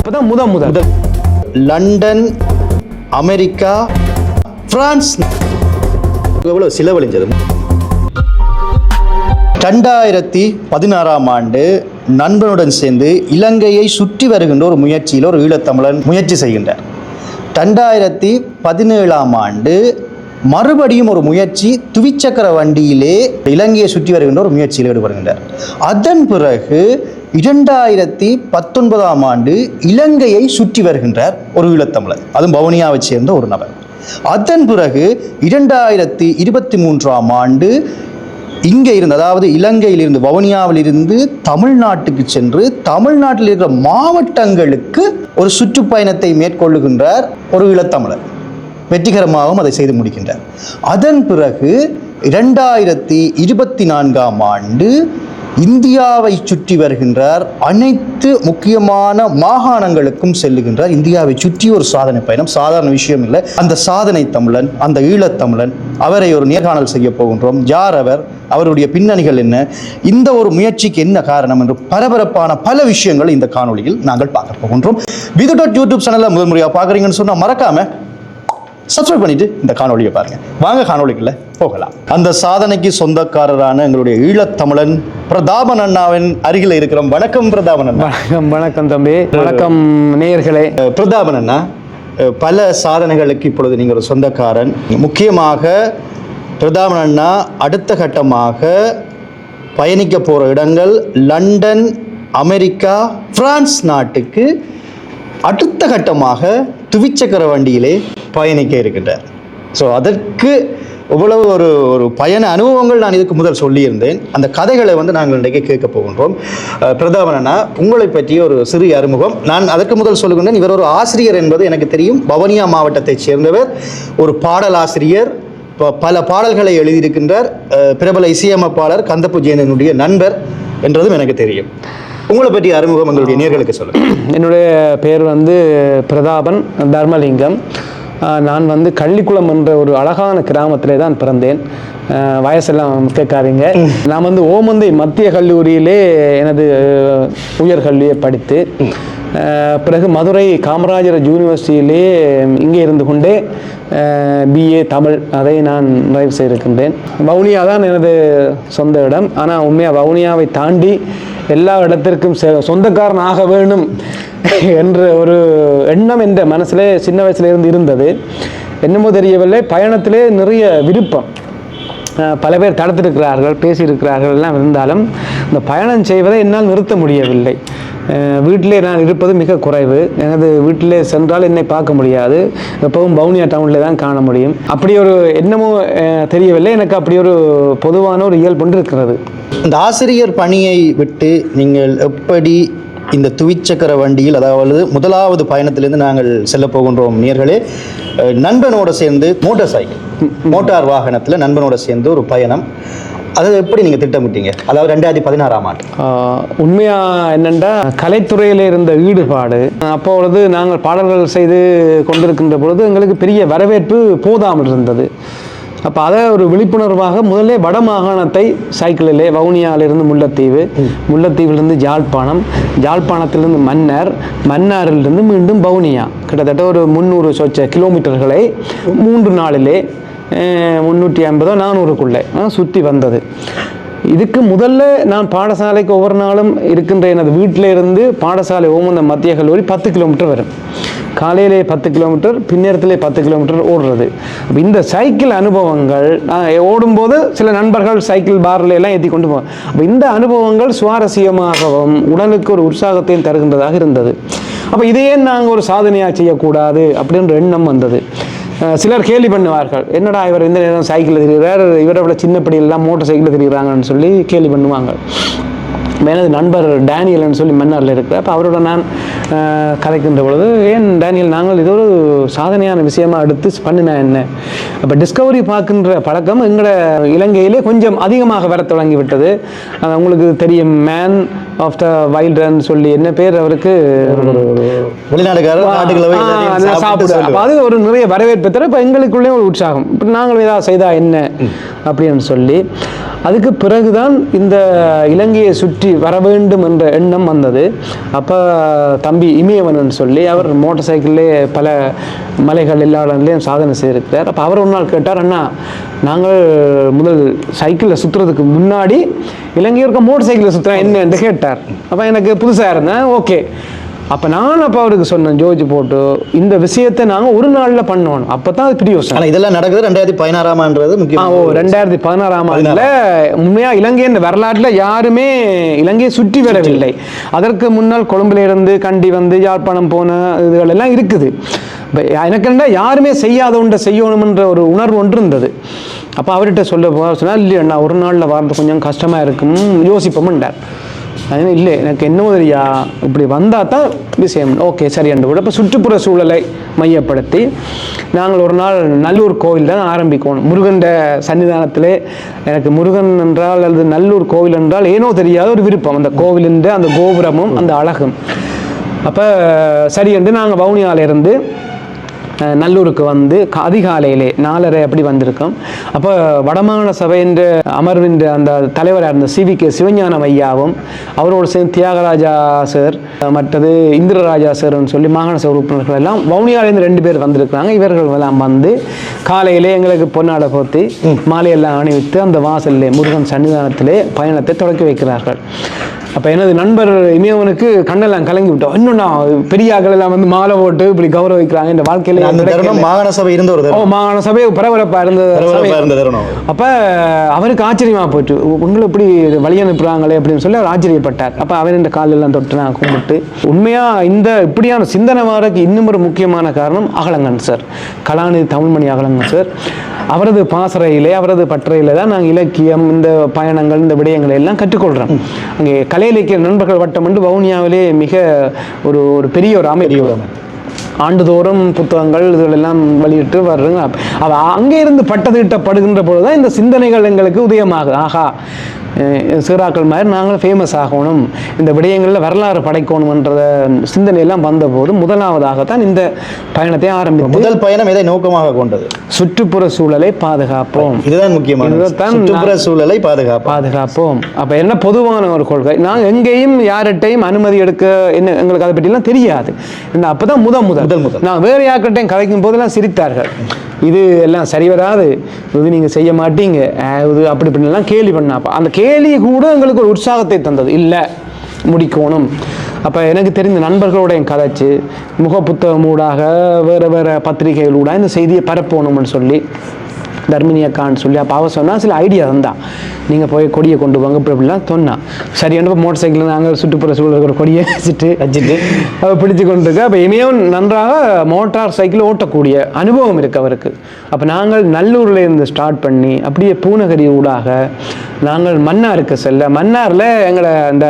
அப்பதான் முதல் London, America, France எவ்வளவு செலவழிஞ்சது? 2016 ஆண்டு நண்பனுடன் சேர்ந்து இலங்கையை சுற்றி வருகின்ற ஒரு முயற்சியில் ஒரு ஈழத்தமிழன் முயற்சி செய்கின்றார். 2017 ஆண்டு மறுபடியும் ஒரு முயற்சி, துவிச்சக்கர வண்டியிலே இலங்கையை சுற்றி வருகின்ற ஒரு முயற்சியில் ஈடுபடுகின்றார். அதன் பிறகு 2019 ஆண்டு இலங்கையை சுற்றி வருகின்றார் ஒரு ஈழத்தமிழர், அதுவும் வவுனியாவை சேர்ந்த ஒரு நபர். அதன் பிறகு 2023 ஆண்டு இங்கே இருந்து, அதாவது இலங்கையிலிருந்து வவுனியாவில் இருந்து தமிழ்நாட்டுக்கு சென்று தமிழ்நாட்டில் இருக்கிற மாவட்டங்களுக்கு ஒரு சுற்றுப்பயணத்தை மேற்கொள்ளுகின்றார் ஒரு ஈழத்தமிழர். வெற்றிகரமாகவும் அதை செய்து முடிக்கின்றார். அதன் பிறகு 2024 ஆண்டு இந்தியாவை சுற்றி வருகின்றார். அனைத்து முக்கியமான மாகாணங்களுக்கும் செல்லுகின்றார். இந்தியாவை சுற்றி ஒரு சாதனை பயணம், சாதாரண விஷயம் இல்லை. அந்த சாதனை தமிழன், அந்த ஈழத்தமிழன், அவரை ஒரு நேர்காணல் செய்ய போகின்றோம். யார் அவர், அவருடைய பின்னணிகள் என்ன, இந்த ஒரு முயற்சிக்கு என்ன காரணம் என்று பரபரப்பான பல விஷயங்கள் இந்த காணொலியில் நாங்கள் பார்க்க போகின்றோம். விது.டாட் யூடியூப் சேனலில் முதல் முறையாக பார்க்குறீங்கன்னு சொன்னால் மறக்காம சப்ஸ்கிரைப் பண்ணிட்டு இந்த காணொலியை பாருங்க. வாங்க காணொலிக்குள்ள போகலாம். அந்த சாதனைக்கு சொந்தக்காரரான எங்களுடைய ஈழத்தமிழன் பிரதாபன் அண்ணாவின் அருகில் இருக்கிறோம். வணக்கம் பிரதாபன் அண்ணா. வணக்கம் தம்பி. வணக்கம் நேயர்களே. பிரதாபன் அண்ணா, பல சாதனைகளுக்கு இப்பொழுது நீங்கள் ஒரு சொந்தக்காரன். முக்கியமாக பிரதாபன் அண்ணா அடுத்த கட்டமாக பயணிக்க போகிற இடங்கள் லண்டன், அமெரிக்கா, பிரான்ஸ் நாட்டுக்கு அடுத்த கட்டமாக துவிச்சக்கர வண்டியிலே பயணிக்க இருக்கின்றார். ஸோ அதற்கு இவ்வளவு ஒரு பயண அனுபவங்கள் நான் இதுக்கு முதல் சொல்லியிருந்தேன். அந்த கதைகளை நாங்கள் இன்றைக்கு கேட்க போகின்றோம். பிரதாபன் அண்ணா, உங்களை பற்றிய ஒரு சிறிய அறிமுகம். நான் அதற்கு முதல் சொல்லுகின்றேன், இவர் ஒரு ஆசிரியர் என்பது எனக்கு தெரியும். வவுனியா மாவட்டத்தைச் சேர்ந்தவர், ஒரு பாடலாசிரியர், பல பாடல்களை எழுதியிருக்கின்றார். பிரபல இசையமைப்பாளர் கந்தப்பு ஜெயந்தனுடைய நண்பர் என்றதும் எனக்கு தெரியும். உங்களை பற்றி அறிமுகம் எங்களுடைய நேயர்களுக்கு சொல்லுங்கள். என்னுடைய பேர் பிரதாபன் தர்மலிங்கம். நான் கள்ளிக்குளம் என்ற ஒரு அழகான கிராமத்திலே தான் பிறந்தேன். வயசெல்லாம் கேட்காதீங்க. நான் ஓமந்தை மத்திய கல்லூரியிலே எனது உயர்கல்வியை படித்து, பிறகு மதுரை காமராஜர் யூனிவர்சிட்டியிலே இங்கே இருந்து கொண்டே பிஏ தமிழ் அதை நான் நிறைவு செய்திருக்கின்றேன். வவுனியா தான் எனது சொந்த இடம். ஆனால் உண்மையாக வவுனியாவை தாண்டி எல்லா இடத்திற்கும் சொந்தக்காரன் ஆக வேணும் என்ற ஒரு எண்ணம் என்ற மனசிலே சின்ன வயசுலேருந்து இருந்தது. என்னமோ தெரியவில்லை, பயணத்திலே நிறைய விருப்பம். பல பேர் தடுத்திருக்கிறார்கள், பேசியிருக்கிறார்கள் எல்லாம் இருந்தாலும் இந்த பயணம் செய்வதை என்னால் நிறுத்த முடியவில்லை. வீட்டிலே நான் இருப்பது மிக குறைவு. எனது வீட்டிலே சென்றால் என்னை பார்க்க முடியாது. எப்பவும் வவுனியா டவுனில் தான் காண முடியும். அப்படி ஒரு என்னமோ தெரியவில்லை, எனக்கு அப்படி ஒரு பொதுவான ஒரு இயல்பு இருக்கிறது. இந்த ஆசிரியர் பணியை விட்டு நீங்கள் எப்படி இந்த துவிச்சக்கர வண்டியில், அதாவது முதலாவது பயணத்திலிருந்து நாங்கள் செல்ல போகின்றோம் நேயர்களே, நண்பனோட சேர்ந்து மோட்டார் வாகனத்தில் நண்பனோட சேர்ந்து ஒரு பயணம், அதை எப்படி நீங்கள் திட்டமிட்டீங்க? அதாவது 2016 ஆண்டு. உண்மையாக என்னென்னா, கலைத்துறையில் இருந்த ஈடுபாடு, அப்பொழுது நாங்கள் பாடல்கள் செய்து கொண்டிருக்கின்ற பொழுது எங்களுக்கு பெரிய வரவேற்பு போதாமல் இருந்தது. அப்போ அதை ஒரு விழிப்புணர்வாக முதல்ல வட மாகாணத்தை சைக்கிளிலே வவுனியாவிலிருந்து முல்லைத்தீவு, முல்லைத்தீவிலிருந்து யாழ்ப்பாணம், யாழ்ப்பாணத்திலிருந்து மன்னாரிலிருந்து மீண்டும் வவுனியா, கிட்டத்தட்ட ஒரு 300 சொச்ச கிலோமீட்டர்களை 3 நாளிலே 350 400க்குள்ளே சுற்றி வந்தது. இதுக்கு முதல்ல நான் பாடசாலைக்கு ஒவ்வொரு நாளும் இருக்கின்ற எனது வீட்டில் இருந்து பாடசாலை ஓமந்த மத்திய கல்லூரி 10 கிலோமீட்டர் வரும். காலையிலே 10 கிலோமீட்டர், பின்னேரத்திலே 10 கிலோமீட்டர் ஓடுறது. இந்த சைக்கிள் அனுபவங்கள், ஓடும்போது சில நண்பர்கள் சைக்கிள் பாரில் எல்லாம் ஏற்றி கொண்டு போவோம். அப்போ இந்த அனுபவங்கள் சுவாரஸ்யமாகவும் உடலுக்கு ஒரு உற்சாகத்தையும் தருகின்றதாக இருந்தது. அப்போ இதையே நாங்கள் ஒரு சாதனையாக செய்யக்கூடாது அப்படின்ற எண்ணம் வந்தது. சிலர் கேலி பண்ணுவார்கள், என்னடா இவர் இந்த நேரம் சைக்கிளில் திரிகிறார், இவரை விட சின்னப்படியெல்லாம் மோட்டர் சைக்கிளில் திரிகிறாங்கன்னு சொல்லி கேலி பண்ணுவாங்க. எனது நண்பர் டேனியல்னு சொல்லி மன்னாரில் இருக்கிறார். அப்போ அவரோட நான் கதைக்கின்ற பொழுது, ஏன் டேனியல், நாங்கள் இது ஒரு சாதனையான விஷயமா எடுத்து பண்ணினா என்ன? அப்போ டிஸ்கவரி பார்க்கின்ற பழக்கம் எங்களோட இலங்கையிலே கொஞ்சம் அதிகமாக வர தொடங்கி விட்டது. உங்களுக்கு தெரியும், மேன் ஆஃப் த வைல்டுன்னு சொல்லி என்ன பேர் அவருக்கு, சாப்பிடுவார். அது ஒரு நிறைய வரவேற்பு தர. இப்போ எங்களுக்குள்ளே ஒரு உற்சாகம், இப்போ நாங்கள் ஏதாவது செய்தா என்ன அப்படின்னு சொல்லி அதுக்கு பிறகுதான் இந்த இலங்கையை சுற்றி வர வேண்டும் என்ற எண்ணம் வந்தது. அப்போ தம்பி இமயவனன் சொல்லி அவர் மோட்டார் சைக்கிள்லே பல மலைகள் எல்லா இடங்களையும் சாதனை செய்திருக்கிறார். அப்போ அவர் ஒரு நாள் கேட்டார், அண்ணா நாங்கள் முதல் சைக்கிளில் சுற்றுறதுக்கு முன்னாடி இலங்கையில் இருக்க மோட்டர் சைக்கிளில் சுற்றுறேன் என்னன்னு கேட்டார். அப்போ எனக்கு புதுசாக இருந்தேன். ஓகே, அப்போ நான் அப்போ அவருக்கு சொன்னேன், ஜோதிச்சு போட்டு இந்த விஷயத்தை நாங்கள் ஒரு நாளில் பண்ணணும், அப்போ தான் அது பிரியோசனம். ஆனால் இதெல்லாம் நடக்குது 2016 முக்கியம். 2016 உண்மையாக இலங்கையின் வரலாற்றில் யாருமே இலங்கையை சுற்றி வரவில்லை. அதற்கு முன்னால் கொழும்பிலிருந்து கண்டி வந்து யாழ்ப்பாணம் போன இதுகள் எல்லாம் இருக்குது. எனக்கு என்ன யாருமே செய்யாத ஒன்றை செய்யணும்ன்ற ஒரு உணர்வு ஒன்று இருந்தது. அப்போ அவர்கிட்ட சொன்னால் இல்லையா ஒரு நாளில் வரது கொஞ்சம் கஷ்டமாக இருக்கும், யோசிப்போம்ன்றார். அது இல்லை, எனக்கு என்ன உதவியா இப்படி வந்தால் தான் விஷயம் ஓகே சரியாண்டு கூட. இப்போ சுற்றுப்புற சூழலை மையப்படுத்தி நாங்கள் ஒரு நாள் நல்லூர் கோவில் தான் ஆரம்பிக்கணும். முருகன் சன்னிதானத்திலே எனக்கு முருகன் என்றால் அல்லது நல்லூர் கோவில் என்றால் ஏனோ தெரியாத ஒரு விருப்பம், அந்த கோவிலின் அந்த கோபுரமும் அந்த அழகும். அப்போ சரி என்று நாங்கள் வவுனியாவிலிருந்து நல்லூருக்கு வந்து அதிகாலையிலே 4:30 அப்படி வந்திருக்கோம். அப்போ வடமாகாண சபையின் அமர்வின் அந்த தலைவராக இருந்த CVK சிவஞானம் ஐயாவும் அவரோடு சேர்ந்து தியாகராஜா சார் மற்றது இந்திரராஜா சார்னு சொல்லி மாகாண சபை உறுப்பினர்கள் எல்லாம் வவுனியாவிலேருந்து 2 பேர் வந்திருக்கிறாங்க. இவர்கள் எல்லாம் வந்து காலையிலே எங்களுக்கு பொன்னாடை போர்த்தி மாலையெல்லாம் அணிவித்து அந்த வாசலிலே முருகன் சன்னிதானத்திலே பயணத்தை தொடக்கி வைக்கிறார்கள். அப்போ எனது நண்பர் இமயவனுக்கு கண்ணெல்லாம் கலங்கி விட்டோம். இன்னொன்னா பெரியாக்கள் எல்லாம் வந்து மாலை போட்டு இப்படி கௌரவிக்கிறாங்க. இந்த வாழ்க்கையில மாகாண சபை இருந்த ஒரு மாகாண சபை பரபரப்பா இருந்தது. அப்ப அவருக்கு ஆச்சரியமா போச்சு, உங்களை இப்படி வழி அனுப்புறாங்களே அப்படின்னு சொல்லி அவர் ஆச்சரியப்பட்டார். அப்ப அவர் இந்த காலெல்லாம் தொட்டு நான் கும்பிட்டு உண்மையா இந்த இப்படியான சிந்தனை வாரக்கு இன்னும் ஒரு முக்கியமான காரணம் அகலங்கன் சார், கலாநிதி தமிழ்மணி அகலங்கன் சார். அவரது பாசறையிலே அவரது பட்டறையில தான் நாங்கள் இலக்கியம் இந்த பயணங்கள் இந்த விடயங்களை எல்லாம் கற்றுக்கொள்கிறோம். அங்கே கலை இலக்கிய நண்பர்கள் வட்டம் என்று வவுனியாவிலே மிக ஒரு பெரிய ஒரு அமைப்பு, ஆண்டுதோறும் புத்தகங்கள் இதுகளெல்லாம் வெளியிட்டு வர்றங்க. அங்கே இருந்து பட்டத்திட்டப்படுகின்ற பொழுதுதான் இந்த சிந்தனைகள் எங்களுக்கு உதயமாகுது. ஆகா, சீராக்கள் மாதிரி நாங்களும் ஃபேமஸ் ஆகணும், இந்த விடயங்களில் வரலாறு படைக்கணும்ன்ற சிந்தனையெல்லாம் வந்தபோது முதலாவதாகத்தான் இந்த பயணத்தை ஆரம்பித்தோம். முதல் பயணம் எதை நோக்கமாக கொண்டது? சுற்றுப்புற சூழலை பாதுகாப்போம். இதுதான் முக்கியமான சுற்றுப்புற சூழலை பாதுகாப்போம். அப்போ என்ன பொதுவான ஒரு கொள்கை, நாங்கள் எங்கேயும் யார்கிட்டையும் அனுமதி எடுக்க என்ன எங்களுக்கு அதை பற்றிலாம் தெரியாது. அப்போதான் முதல் நான் வேறு யார்கிட்டையும் கதைக்கும் போதெல்லாம் சிரித்தார்கள், இது எல்லாம் சரி வராது, இது நீங்கள் செய்ய மாட்டீங்க, இது அப்படி இப்படிலாம் கேலி பண்ணாப்பா. அந்த கேலி கூட எங்களுக்கு ஒரு உற்சாகத்தை தந்தது, இல்லை முடிக்கணும். அப்போ எனக்கு தெரிந்த நண்பர்களோட கதைச்சு முக புத்தகம் ஊடாக வேறு பத்திரிகைகள் ஊடாக இந்த செய்தியை பரப்பணும்னு சொல்லி தர்மினி அக்கான்னு சொல்லி அப்போ அவ சொன்னால் சில ஐடியா தந்தான், நீங்கள் போய் கொடியை கொண்டு வாங்க இப்படி இப்படிலாம் சொன்னான். சரியான மோட்டர் சைக்கிள் நாங்கள் சுற்றுப்புற சூழல் ஒரு கொடியை வச்சுட்டு அவள் பிடிச்சு கொண்டு இருக்கா. அப்போ இனியும் நன்றாக மோட்டார் சைக்கிள் ஓட்டக்கூடிய அனுபவம் இருக்குது அவருக்கு. அப்போ நாங்கள் நல்லூரில் இருந்து ஸ்டார்ட் பண்ணி அப்படியே பூநகரி ஊடாக நாங்கள் மன்னாருக்கு செல்ல, மன்னாரில் எங்களை அந்த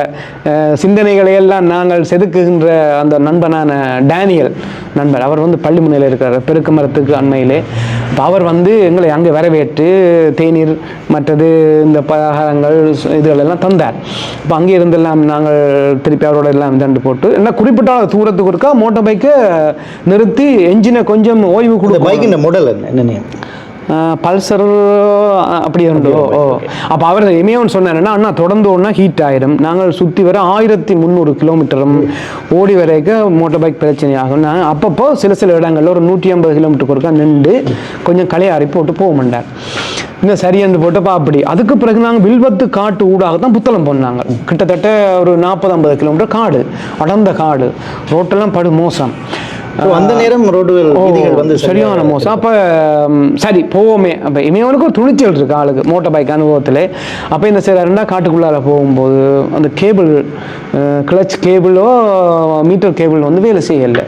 சிந்தனைகளை எல்லாம் நாங்கள் செதுக்குகின்ற அந்த நண்பனான டேனியல் நண்பர், அவர் வந்து பள்ளிமுனையில் இருக்கிறார் பெருக்கு மரத்துக்கு அண்மையிலே. அவர் வந்து எங்களை அங்கே வரவேற்று தேநீர் மற்றது இந்த பலகாரங்கள் இதுகளெல்லாம் தந்தார். இப்போ அங்கே இருந்தெல்லாம் நாங்கள் திருப்பி அவரோட எல்லாம் தண்டு போட்டு என்ன குறிப்பிட்ட தூரத்துக்கு இருக்கா மோட்டார் பைக்கை நிறுத்தி என்ஜினை கொஞ்சம் ஓய்வு கொடுக்கும். பைக்கின் மாடல் என்ன? பல்சர் அப்படி இருந்தோ. அப்போ அவர் இமயவன் சொன்னாருன்னா, அண்ணா தொடர்ந்து ஒன்றா ஹீட் ஆயிடும், நாங்கள் சுற்றி வர 1300 கிலோமீட்டரும் ஓடி வரைக்கும் மோட்டார் பைக் பிரச்சனை ஆகும். நான் அப்பப்போ சில இடங்களில் ஒரு 150 கிலோமீட்டருக்கு ஒருக்கா நின்று கொஞ்சம் கலையாறி போட்டு போக மாட்டார். இன்னும் சரியென்று போட்டப்பா அப்படி. அதுக்கு பிறகு நாங்கள் வில்வத்து காட்டு ஊடாகத்தான் புத்தளம் போனாங்க. கிட்டத்தட்ட ஒரு 40-50 கிலோமீட்டர் காடு, அடர்ந்த காடு, ரோட்டெல்லாம் படு மோசம். அந்த நேரம் ரோடுகள் வந்து சரியான மோசம். அப்போ சரி போவோமே, அப்போ இவனுக்கு ஒரு துணிச்சல் இருக்கு ஆளுக்கு மோட்டார் பைக் அனுபவத்தில். அப்போ இந்த சரி 2 காட்டுக்குள்ளார போகும்போது அந்த கேபிள் கிளச் கேபிளோ மீட்டர் கேபிள் வந்து வேலை செய்யலை.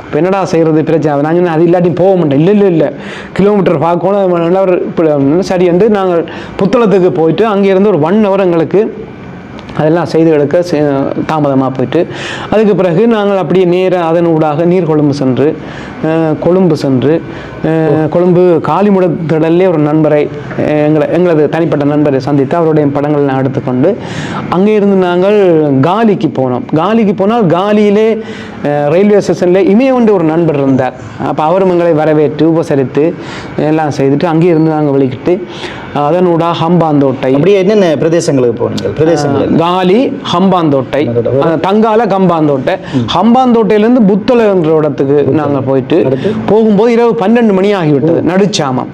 இப்போ என்னடா செய்கிறது பிரச்சனை, நாங்கள் அது இல்லாட்டி போக மாட்டோம். இல்லை கிலோமீட்டர் பார்க்கணும். சரி என்று நாங்கள் புத்தளத்துக்கு போயிட்டு அங்கேருந்து ஒரு 1 hour எங்களுக்கு அதெல்லாம் செய்து எடுக்க தாமதமாக போயிட்டு அதுக்கு பிறகு நாங்கள் அப்படியே நேராக அதன் ஊடாக நீர்கொழும்பு சென்று கொழும்பு காலிமுடத்திடலே ஒரு நண்பரை எங்களது தனிப்பட்ட நண்பரை சந்தித்து அவருடைய படங்கள் நான் எடுத்துக்கொண்டு அங்கே இருந்து நாங்கள் காலிக்கு போனோம். காலிக்கு போனால் காலியிலே ரயில்வே ஸ்டேஷனில் இமயவண்டு ஒரு நண்பர் இருந்தார். அப்போ அவரும் எங்களை வரவேற்று உபசரித்து எல்லாம் செய்துட்டு அங்கே இருந்து நாங்கள் வெளிக்கிட்டு அதனூடாக ஹம்பாந்தோட்டை. அப்படியே என்னென்ன பிரதேசங்களுக்கு போனீங்க? பிரதேசங்கள் காலி, ஹம்பாந்தோட்டை, தங்கால கம்பாந்தோட்டை. ஹம்பாந்தோட்டையிலேருந்து புத்தள என்ற இடத்துக்கு நாங்கள் போயிட்டு போகும்போது இரவு 12 மணி ஆகிவிட்டது, நடுச்சாமம்.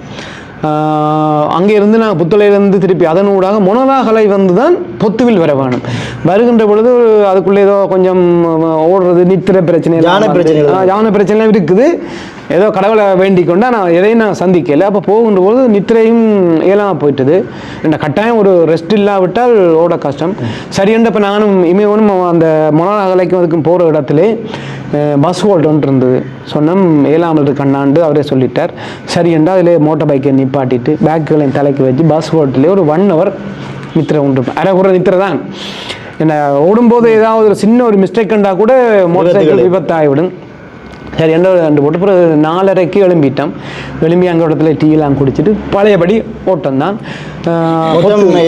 அங்கே இருந்து நான் புத்தளையிலிருந்து திருப்பி அதனூடாக மொனராகலை வந்து தான் பொத்துவில் வர வேணும். வருகின்ற பொழுது அதுக்குள்ளே ஏதோ கொஞ்சம் ஓடுறது, நித்திர பிரச்சனை, யானை பிரச்சனை இருக்குது. ஏதோ கடவுளை வேண்டிக் கொண்டா நான் எதையும் நான் சந்திக்கலை. அப்போ போகின்ற போது நித்திரையும் ஏலாமல் போயிட்டுது. இந்த கட்டாயம் ஒரு ரெஸ்ட் இல்லாவிட்டால் ஓட கஷ்டம். சரியென்று இப்போ நானும் இமையவனும் அந்த மொனராகலைக்கும் அதுக்கும் போகிற இடத்துல பஸ் ஹோல்ட் ஒன்று இருந்தது. சொன்னோம் ஏழாமல் கண்ணாண்டு அவரே சொல்லிட்டார். சரி என்றால் அதில் மோட்டர் பைக்கை நிப்பாட்டிட்டு பேக்குகளையும் தலைக்கு வச்சு பஸ் ஹோல்ட்லேயே ஒரு 1 hour நித்திரை உண்டு. அரைகுறை நித்திரை தான். என்ன ஓடும்போது ஏதாவது ஒரு சின்ன ஒரு மிஸ்டேக் கண்டா கூட மோட்டர் சைக்கிள் விபத்தாகிவிடும். சரி ரெண்டு போட்டு அப்புறம் 4:30க்கு எழும்பிட்டோம். எழும்பி அங்கே இடத்துல டீலாம் குடிச்சிட்டு பழையபடி ஓட்டம் தான்.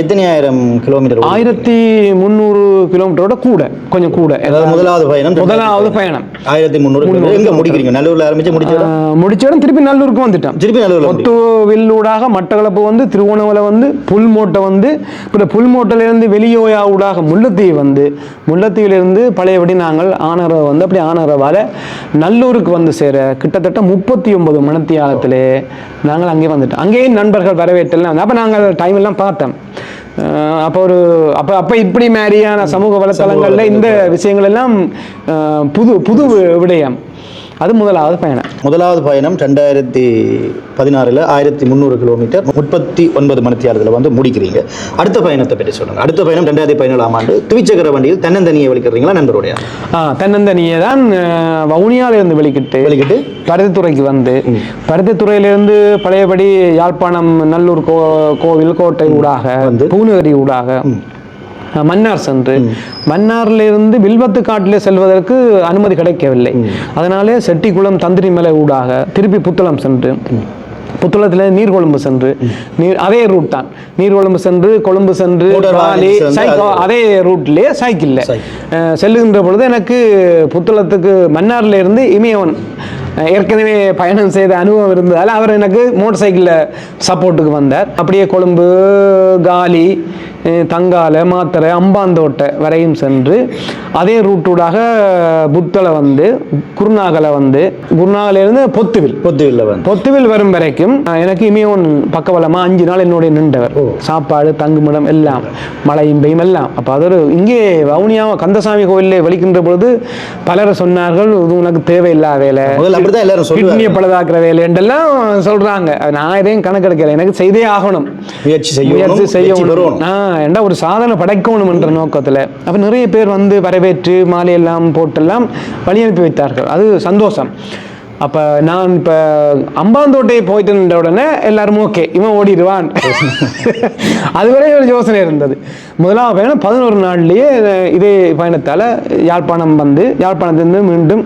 எத்தனை ஆயிரம் கிலோமீட்டர்? 1300 கிலோமீட்டரோட கூட கொஞ்சம் கூட. முதலாவது பயணம் 1300. எங்க முடிக்கிறீங்க? நல்லூர்ல ஆரம்பிச்சு முடிச்ச இடம் திருப்பி நல்லூருக்கு வந்துட்டோம். திருப்பி நல்லூர் ஒத்துவில்லூடாக மட்டக்களப்பு வந்து திருவோணமலை வந்து புல்மோட்டை வந்து இப்போ புல்மோட்டையிலிருந்து வெளியோயா ஊடாக முல்லைத்தீவு வந்து முல்லைத்தீவிலிருந்து பழையபடி நாங்கள் ஆனரவை வந்து அப்படி ஆனரவால நல்லூருக்கு வந்து சேர கிட்டத்தட்ட 39 மணித்தியாலத்திலே நாங்கள் அங்கே வந்துட்டோம். அங்கேயும் நண்பர்கள் வரவேற்றலாம். அப்போ நாங்கள் டைம் எல்லாம் பார்த்தோம். அப்போ இப்படி மாதிரியான சமூக வலைத்தளங்களில் இந்த விஷயங்கள் எல்லாம் புது விடயம். அது முதலாவது பயணம். 2016 1300 கிலோமீட்டர் 39 மணித்தியாலத்தில் வந்து முடிக்கிறீங்க. அடுத்த பயணத்தை பற்றி சொல்லுங்கள். அடுத்த பயணம் 2017ஆம் ஆண்டு துவிச்சக்கர வண்டியில் தன்னந்தனியை வெளிக்கிறீங்களா நண்பருடைய? தன்னந்தனியை தான் வவுனியாவிலிருந்து வெளிக்கிட்டு பருத்தித்துறைக்கு வந்து பருத்தித்துறையிலிருந்து பழையபடி யாழ்ப்பாணம் நல்லூர் கோவில் கோட்டை ஊடாக பூநகரி ஊடாக மன்னார் சென்று மன்னாரிலிருந்து வில்வத்து காட்டிலே செல்வதற்கு அனுமதி கிடைக்கவில்லை. அதனாலே செட்டிக்குளம் தந்திரிமலை ஊடாக திருப்பி புத்தளம் சென்று புத்தளத்தில் நீர்கொழும்பு சென்று அதே ரூட் தான். நீர்கொழும்பு சென்று கொழும்பு சென்று அதே ரூட்லேயே சைக்கிளில் செல்லுகின்ற பொழுது எனக்கு புத்தளத்துக்கு மன்னாரில் இருந்து இமயவன் ஏற்கனவே பயணம் செய்த அனுபவம் இருந்ததால் அவர் எனக்கு மோட்டர் சைக்கிளில் சப்போர்ட்டுக்கு வந்தார். அப்படியே கொழும்பு, காலி, தங்கால, மாத்தரை, அம்பாந்தோட்டை வரையும் சென்று அதே ரூட்டூடாக புத்தளை வந்து குருநாகலிருந்து பொத்துவில் வரும் வரைக்கும் எனக்கு இமயவன் பக்கபலமாக 5 நாள் என்னுடைய நின்றவர். சாப்பாடு, தங்குமிடம் எல்லாம், மழையும் பெய்யும் எல்லாம். அப்போ அது இங்கே வவுனியா கந்தசாமி கோயிலில் வெளிக்கின்ற பொழுது பலர் சொன்னார்கள், இது உனக்கு தேவையில்லா வேலை, கிட்னியை பழுதாக்குற வேலை என்றெல்லாம் சொல்றாங்க. நான் எதையும் கணக்கெடுக்கல, எனக்கு செய்தே ஆகணும், முயற்சி செய்யணும், ஏண்டா ஒரு சாதனை படைக்கணும் என்ற நோக்கத்தில். அப்போ நிறைய பேர் வந்து வரவேற்று மாலையெல்லாம் போட்டெல்லாம் வழி அனுப்பி வைத்தார்கள். அது சந்தோஷம். அப்போ நான் இப்போ அம்பாந்தோட்டையை போயிட்டு நின்ற உடனே எல்லாரும் ஓகே, இவன் ஓடிடுவான். அதுவரை ஒரு யோசனை இருந்தது. முதலாவது பயணம் 11 நாள்லேயே இதே பயணத்தால் யாழ்ப்பாணம் வந்து யாழ்ப்பாணத்திலிருந்து மீண்டும்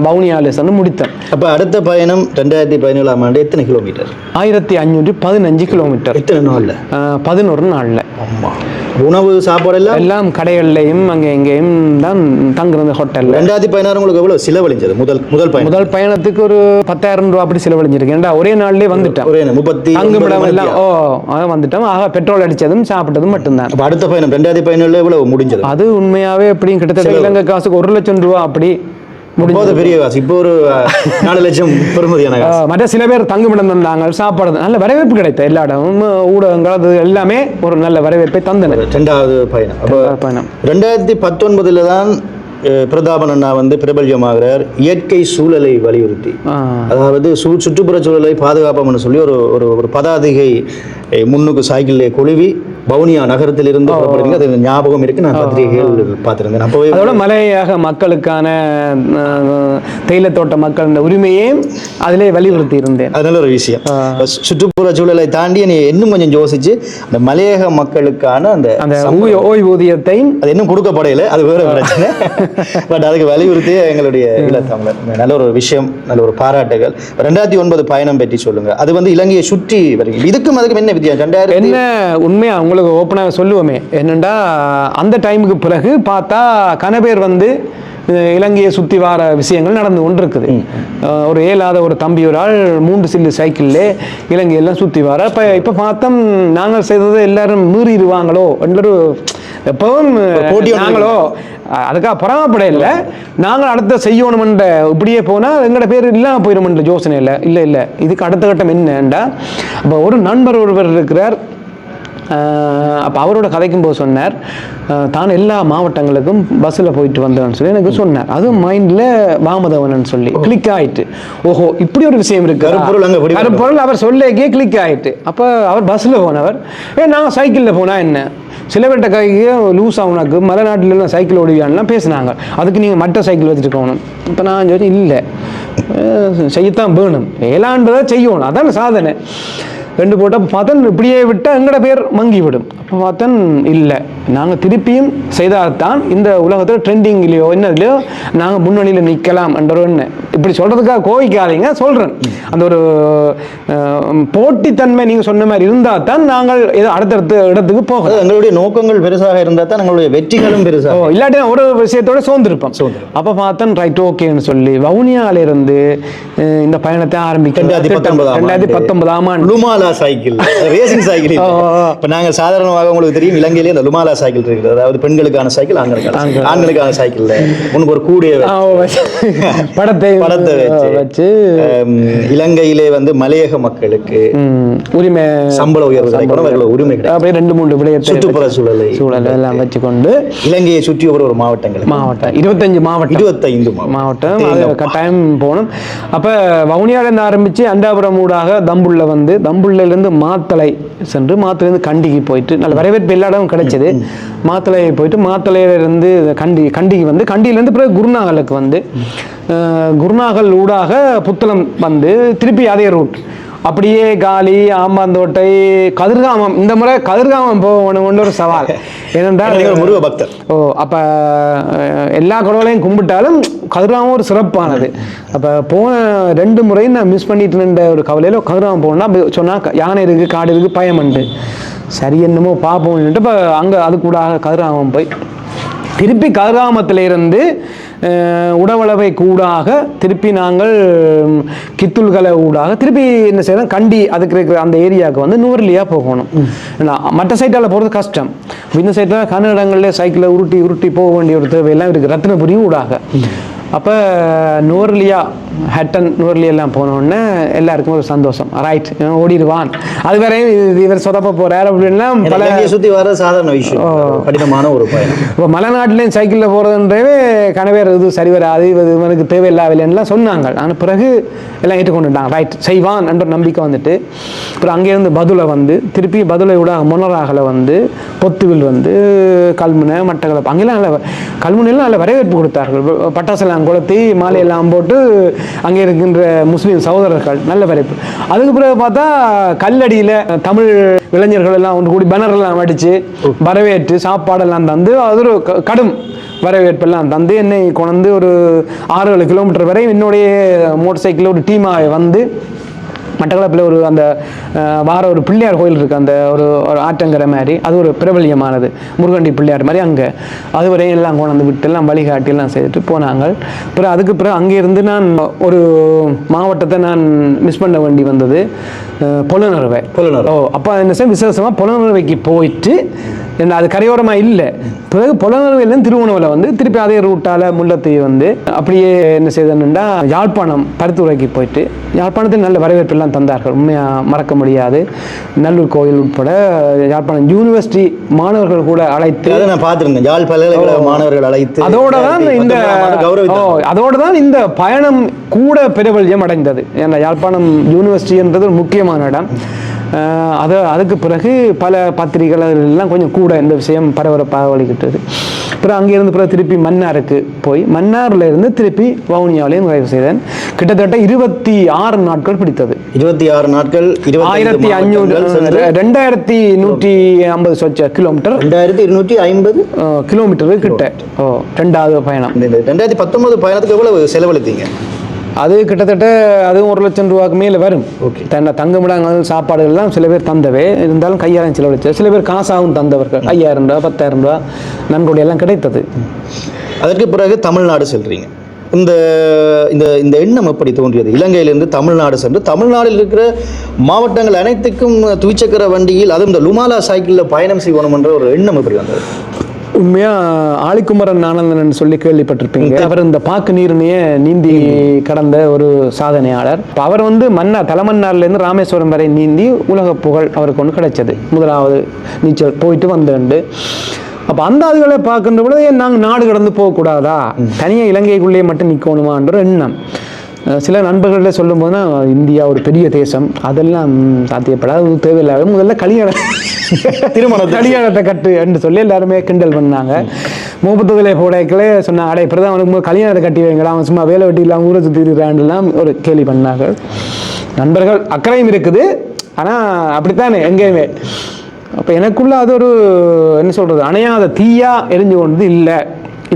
வவுனியாவில் சென்று முடித்தேன். அப்போ அடுத்த பயணம் 2017ஆம் ஆண்டு எத்தனை கிலோமீட்டர்? 1515 கிலோமீட்டர். எத்தனை நாளில்? 11 நாளில். உணவு சாப்பாடு எல்லாம் கடைகள்லையும் அங்கே எங்கேயும் தான் தங்குறது ஹோட்டலில். 2016 உங்களுக்கு எவ்வளோ செலவழிஞ்சது? முதல் பயணத்துக்கு ஒரு 10,000 ரூபா அப்படி செலவழிஞ்சிருக்கு. ஏன்டா ஒரே நாள்லேயே வந்துட்டேன். தங்குமிடம் எல்லாம் வந்துட்டோம். ஆக பெட்ரோல் அடித்ததும் சாப்பிட்டதும் மட்டும்தான். அடுத்த பயணம் 2017 எவ்வளவு முடிஞ்சது? அது உண்மையாகவே எப்படியும் கிட்டத்தட்ட இலங்கை காசுக்கு 1 லட்சம் ரூபா அப்படி முடிஞ்சது. பெரிய காசு. இப்போ ஒரு 4 லட்சம் பெருமதியான காசு. மற்ற சில பேர் தங்குமிடம் தந்தாங்க, சாப்பாடு, நல்ல வரவேற்பு கிடைத்த எல்லா இடமும் ஊடகங்கள் அது எல்லாமே ஒரு நல்ல வரவேற்பை தந்தன. 2வது பயணம் 2019 தான் பிரதாபன் அண்ணா வந்து பிரபல்யமாகிறார். இயற்கை சூழலை வலியுறுத்தி, அதாவது சுற்றுப்புற சூழலை பாதுகாப்போம்னு சொல்லி ஒரு பதாதிகை முன்னுக்கு சைக்கிளிலே கொழுவி வவுனியா நகரத்தில் இருந்து புறப்படுறீங்க. அது ஞாபகம் இருக்கு, நான் பத்திரிகைகள் பார்த்திருந்தேன். அப்போவே அதோட மலையக மக்களுக்கான தேயிலை தோட்ட மக்கள் உரிமையே அதிலே வலியுறுத்தி இருந்தேன். அதனால ஒரு விஷயம், சுற்றுப்புற சூழலை தாண்டி நீ இன்னும் கொஞ்சம் யோசிச்சு அந்த மலையக மக்களுக்கான அந்த ஓய்வூதியத்தை அது இன்னும் கொடுக்கப்படையில, அது வேற பிரச்சனை. பட் அதுக்கு வலியுறுத்தி எங்களுடைய ஈழத்தமிழர் நல்ல ஒரு விஷயம், நல்ல ஒரு பாராட்டுகள். 2009 பயணம் பற்றி சொல்லுங்க. அது வந்து இலங்கையை சுற்றி வருகிறது. இதுக்கும் அதுக்கும் என்ன வித்தியாசம்? என்ன உண்மையா உங்களுக்கு ஓப்பனாக சொல்லுவோமே என்னண்டா, அந்த டைமுக்கு பிறகு பார்த்தா கனபேர் வந்து இலங்கையை சுற்றி வர விஷயங்கள் நடந்து கொண்டிருக்குது. ஒரு ஏழாத ஒரு தம்பி ஒரு ஆள் 3 சில்லு சைக்கிள்லே இலங்கையெல்லாம் சுற்றி வர. இப்போ பார்த்தோம் நாங்கள் செய்ததை எல்லாரும் மீறிடுவாங்களோ என்ற எப்பவும் நாங்களோ அதுக்காக பராமப்பட இல்லை, நாங்கள் அடுத்த செய்யணுமென்ற இப்படியே போனால் எங்களோட பேர் இல்லாமல் போயிடும்ன்ற யோசனை இல்லை. இல்லை இதுக்கு அடுத்த கட்டம் என்னண்டா, அப்போ ஒரு நண்பர் ஒருவர் இருக்கிறார். அப்போ அவரோட கதைக்கும் போது சொன்னார், தான் எல்லா மாவட்டங்களுக்கும் பஸ்ஸில் போயிட்டு வந்தேன்னு சொல்லி எனக்கு சொன்னார். அதுவும் மைண்டில் வாமதவனன்னு சொல்லி கிளிக் ஆகிட்டு, ஓஹோ இப்படி ஒரு விஷயம் இருக்கு, கருப்பொருள் அவர் சொல்லேக்கே கிளிக் ஆகிட்டு. அப்போ அவர் பஸ்ஸில் போனவர், நான் சைக்கிளில் போனால் என்ன, சில பேர்கிட்ட கைக்கு லூஸ் ஆகுனாக்கு மலை நாட்டிலலாம் சைக்கிள் ஓடிவியான்லாம் பேசினாங்க, அதுக்கு நீங்கள் மற்ற சைக்கிள் வச்சுருக்கணும். இப்போ நான் சொல்லி இல்லை, செய்யத்தான் வேணும், ஏழாண்டதை செய்யணும், அதான் சாதனை. 2 போட்டு அப்போ பார்த்தன் இப்படியே விட்டால் எங்களோட பேர் மங்கிவிடும். அப்போ பார்த்தன் இல்லை, நாங்கள் திருப்பியும் செய்தால்தான் இந்த உலகத்தில் ட்ரெண்டிங்லேயோ என்னதுலையோ நாங்கள் முன்னணியில் நிற்கலாம் என்ற ஒன்று. இப்படி சொல்கிறதுக்காக கோவிக்காதீங்க, சொல்கிறேன். அந்த ஒரு போட்டித்தன்மை நீங்கள் சொன்ன மாதிரி இருந்தால் தான் நாங்கள் ஏதோ அடுத்தடுத்த இடத்துக்கு போகலாம். எங்களுடைய நோக்கங்கள் பெருசாக இருந்தால் தான் எங்களுடைய வெற்றிகளும் பெருசாக, இல்லாட்டி ஒரு விஷயத்தோட சோர்ந்திருப்போம். அப்போ பார்த்தன் ரைட் ஓகேன்னு சொல்லி வவுனியாவிலிருந்து இந்த பயணத்தை ஆரம்பிக்க 2019 ஆண்டு சைக்கிள் ரேசிங் சைக்கிள். இப்போ நாங்கள் சாதாரணமாக உங்களுக்கு தெரியும், இலங்கையிலே இந்த லுமாலா சைக்கிள் இருக்குது. அதாவது பெண்களுக்கான சைக்கிள், ஆண்களுக்கான சைக்கிள் முன்னுக்கு ஒரு கூடிய படத்தை வச்சு இலங்கையிலே வந்து மலையக மக்களுக்கு உரிமை, சம்பள உயர்வு, உரிமை அப்படியே 2-3 விடயத்தை சுற்றுப்புற சூழல் எல்லாம் வச்சுக்கொண்டு இலங்கையை சுற்றி ஒரு மாவட்டம் 25 மாவட்டம் கட்டாயம் போகணும். அப்போ வவுனியாவிலிருந்து ஆரம்பித்து அண்டாபுரம் ஊடாக தம்புள்ள வந்து தம்புள்ளிலிருந்து மாத்தளை சென்று மாத்தளையிலிருந்து கண்டிக்கு போயிட்டு நல்ல வரவேற்பு எல்லா இடமும் கிடைச்சது. மாத்தளை போயிட்டு மாத்தளையிலிருந்து கண்டிக்கு வந்து கண்டியிலேருந்து பிறகு குருநாகலுக்கு வந்து குருநாகல் ஊடாக புத்தளம் வந்து திருப்பி அதே ரூட் அப்படியே காலி, ஆம்பாந்தோட்டை, கதிர்காமம். இந்த முறை கதிர்காமம் போகணும் ஒரு சவால். ஏனென்றால் முருக பக்தர். அப்போ எல்லா கடவுளையும் கும்பிட்டாலும் கதிர்காமம் ஒரு சிறப்பானது. அப்போ போன 2 முறையும் நான் மிஸ் பண்ணிட்டு இருந்த ஒரு கவலையில் கதிர்காமம் போகணும்னா சொன்னால் யானை இருக்குது, காடு இருக்குது, பயமண்டு. சரி என்னமோ பார்ப்போம்னுட்டு இப்போ அங்கே அது கூட கதிர்காமம் போய் திருப்பி கதிர்காமத்திலிருந்து உடவளவை கூடாக திருப்பி நாங்கள் கித்துல்களை ஊடாக திருப்பி என்ன செய்யணும், கண்டி அதுக்கு இருக்கிற அந்த ஏரியாவுக்கு வந்து நுவர்லியாக போகணும். மற்ற சைட்டால் போகிறது கஷ்டம். இந்த சைட்டில் கன்னடங்களில் சைக்கிளை உருட்டி போக வேண்டிய ஒரு தேவையெல்லாம் இருக்குது, ரத்னபுரி ஊடாக. அப்போ நுவர்லியா ஹட்டன் நுவர்லியெல்லாம் போனோடனே எல்லாருக்கும் ஒரு சந்தோஷம், ரைட் ஓடிடுவான். அது வரையும் இவர் சொதப்ப போகிறார் அப்படின்லாம் பல சுற்றி வர சாதாரண விஷயம், கடினமான ஒரு பயணம். இப்போ மலைநாட்டிலையும் சைக்கிளில் போகிறதுன்றவே கனவேர் இது சரி வராது, இவனுக்கு தேவையில்லாவில்லைன்னுலாம் சொன்னாங்க. ஆனால் பிறகு எல்லாம் ஏற்றுக்கொண்டுட்டாங்க, ரைட் செய்வான் என்ற நம்பிக்கை வந்துட்டு அப்புறம் அங்கேருந்து பதுளை வந்து திருப்பி பதுளை விட மொனராகலை வந்து பொத்துவில் வந்து கல்முனை மட்டக்களப்பு அங்கெல்லாம் நல்ல கல்முனையெல்லாம் நல்ல வரவேற்பு கொடுத்தார்கள். பட்டாசெல்லாம் கொளுத்தி மாலையெல்லாம் போட்டு அங்கே இருக்கின்ற முஸ்லீம் சகோதரர்கள் நல்ல வரவேற்பு. அதுக்கு பிறகு பார்த்தா கல்லடியில் தமிழ் இளைஞர்கள் எல்லாம் ஒன்று கூடி பேனரெல்லாம் அடித்து வரவேற்று சாப்பாடெல்லாம் தந்து அது ஒரு கடும் வரவேற்பெல்லாம் தந்து என்னை கொண்டு ஒரு 6-7 கிலோமீட்டர் வரை என்னுடைய மோட்டர் சைக்கிளில் ஒரு டீமாக வந்து மட்டக்களப்பில் ஒரு அந்த வார ஒரு பிள்ளையார் கோயில் இருக்குது, அந்த ஒரு ஆற்றங்கரை மாதிரி, அது ஒரு பிரபல்யமானது முருகண்டி பிள்ளையார் மாதிரி. அங்கே அது வரையும் எல்லாம் கொண்டு விட்டு எல்லாம் வழிகாட்டி எல்லாம் செய்துட்டு போனாங்க. அப்புறம் அதுக்கு பிறகு அங்கேருந்து நான் ஒரு மாவட்டத்தை நான் மிஸ் பண்ண வேண்டி வந்தது, பொலனறுவை. அப்போ என்ன செய்ய விசேஷமாக பொலனறுவைக்கு போயிட்டு அது கரையோரமாக இல்லை, பிறகு பொலனறுவையிலேருந்து திருவண்ணாமலை வந்து திருப்பி அதே ரூட்டால் முல்லைத்தீவு வந்து அப்படியே என்ன செய்தேன்னா யாழ்ப்பாணம் பருத்துறைக்கு போயிட்டு யாழ்ப்பாணத்தில் நல்ல வரவேற்பு எல்லாம் தந்தார்கள், உண்மையாக மறக்க முடியாது. நல்லூர் கோயில் உட்பட யாழ்ப்பாணம் யூனிவர்சிட்டி மாணவர்கள் கூட அழைத்து நான் பார்த்துருந்தேன், யாழ் பல்கலைக்கழக மாணவர்கள் அழைத்து அதோடு தான் இந்த பயணம் கூட பிரபல்யம் அடைந்தது. ஏன்னா யாழ்ப்பாணம் யூனிவர்சிட்டி என்றது ஒரு முக்கியமான இடம். அதுக்கு பிறகு பல பத்திரிகைகள் எல்லாம் கொஞ்சம் கூட இந்த விஷயம் பரபரப்பாக வழிகிட்டது. அப்புறம் அங்கேருந்து பிறகு திருப்பி மன்னாருக்கு போய் மன்னாரில் இருந்து திருப்பி வவுனியாவிலையும் நிறைவு செய்தேன். கிட்டத்தட்ட 26 நாட்கள் பிடித்தது. 26 நாட்கள் 2150 கிலோமீட்டர், 2250 கிலோமீட்டரு கிட்ட. 2வது பயணம். 2019 பயணத்துக்கு எவ்வளவு செலவழித்தீங்க? அது கிட்டத்தட்ட அதுவும் 1 லட்சம் ரூபாய்க்கு மேலே வரும். தங்குமிடங்கள் சாப்பாடுகள் எல்லாம் சில பேர் தந்தவே இருந்தாலும் கையாளம் செலவழிச்சு, சில பேர் காசாகவும் தந்தவர்கள் 5000 ரூபா 10,000 ரூபா நன்கொடை எல்லாம் கிடைத்தது. அதற்கு பிறகு தமிழ்நாடு செல்றீங்க. இந்த இந்த இந்த எண்ணம் எப்படி தோன்றியது? இலங்கையிலிருந்து தமிழ்நாடு சென்று தமிழ்நாட்டில் இருக்கிற மாவட்டங்கள் அனைத்துக்கும் துவிச்சக்கர வண்டியில், அதுவும் இந்த லுமாலா சைக்கிளில் பயணம் செய்யணும் என்ற ஒரு எண்ணம் எப்படி வந்தது? உண்மையா ஆழிக்குமரன் ஆனந்தன் சொல்லி கேள்விப்பட்டிருப்பீங்க. அவர் இந்த பாக்கு நீர்னையே நீந்தி கடந்த ஒரு சாதனையாளர். அவர் தலைமன்னார்லேருந்து ராமேஸ்வரம் வரை நீந்தி உலக புகழ் அவருக்கு ஒன்று கிடைச்சது. முதலாவது நீச்சல் போயிட்டு வந்துண்டு. அப்போ அந்த அதுகளை பார்க்கின்ற பொழுது நாங்கள் நாடு கடந்து போகக்கூடாதா, தனியாக இலங்கைக்குள்ளேயே மட்டும் நிற்கணுமான்ற எண்ணம். சில நண்பர்கள சொல்லும் போதுனா இந்தியா ஒரு பெரிய தேசம், அதெல்லாம் சாத்தியப்படாது, தேவையில்லாத முதல்ல கல்யாணத்தை கட்டு என்று சொல்லி எல்லாருமே கிண்டல் பண்ணாங்க. 30 போடைகளே சொன்னாங்க, அடே பிரதமனுக்கு கல்யாணத்தை கட்டி வைங்களா, அவன் சும்மா வேலை வெட்டி இல்லாமல் ஊரை சுற்றிருக்கான்லாம் ஒரு கேள்வி பண்ணாங்க. நண்பர்கள் அக்கறையும் இருக்குது, ஆனால் அப்படித்தானே எங்கேயுமே. அப்போ எனக்குள்ள அது ஒரு என்ன சொல்கிறது, அணையாத தீயா எரிஞ்சு கொண்டு இல்லை,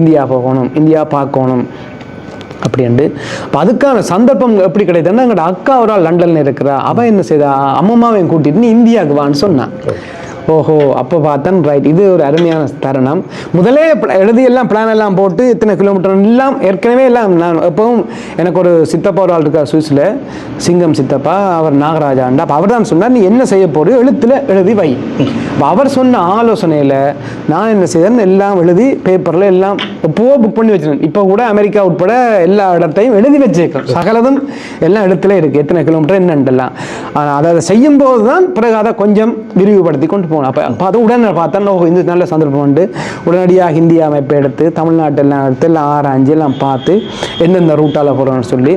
இந்தியா போகணும், இந்தியா பார்க்கணும் அப்படின்ட்டு. அப்போ அதுக்கான சந்தர்ப்பம் எப்படி கிடைத்ததுன்னா, எங்களோட அக்கா ஒரு ஆள் லண்டனில் இருக்கிறா. அவன் என்ன செய்தா, அம்மாவையும் கூட்டிட்டு நீ இந்தியாவுக்கு வான்னு சொன்னான். ஓஹோ, அப்போ பார்த்தேன், ரைட், இது ஒரு அருமையான தருணம். முதலே எழுதி எல்லாம் பிளான் எல்லாம் போட்டு எத்தனை கிலோமீட்டர் எல்லாம் ஏற்கனவே எல்லாம் நான் எப்பவும் எனக்கு ஒரு சித்தப்பா ஒரு ஆள் இருக்கார் சுவிஸில், சிங்கம் சித்தப்பா, அவர் நாகராஜாண்டா. அப்போ அவர் தான் சொன்னார், நீ என்ன செய்ய போறியோ எழுத்தில் எழுதி வை. அவர் சொன்ன ஆலோசனையில் நான் என்ன செய்தேன், எல்லாம் எழுதி பேப்பரில் எல்லாம் எப்போவோ புக் பண்ணி வச்சிருந்தேன். இப்போ கூட அமெரிக்கா உட்பட எல்லா இடத்தையும் எழுதி வச்சிருக்கேன். சகலதும் எல்லாம் இடத்துல இருக்குது, எத்தனை கிலோமீட்டர் என்னென்றலாம். அதை செய்யும் போது தான் பிறகு அதை கொஞ்சம் விரிவுபடுத்தி கொண்டு போகணும். அப்போ அதை உடனே பார்த்தா இந்த நல்ல சந்தர்ப்பம் உண்டு, உடனடியாக இந்தியா அமைப்பை எடுத்து தமிழ்நாட்டெல்லாம் எடுத்து எல்லாம் ஆராய்ஞ்சு எல்லாம் பார்த்து எந்தெந்த ரூட்டால் போகிறோன்னு சொல்லி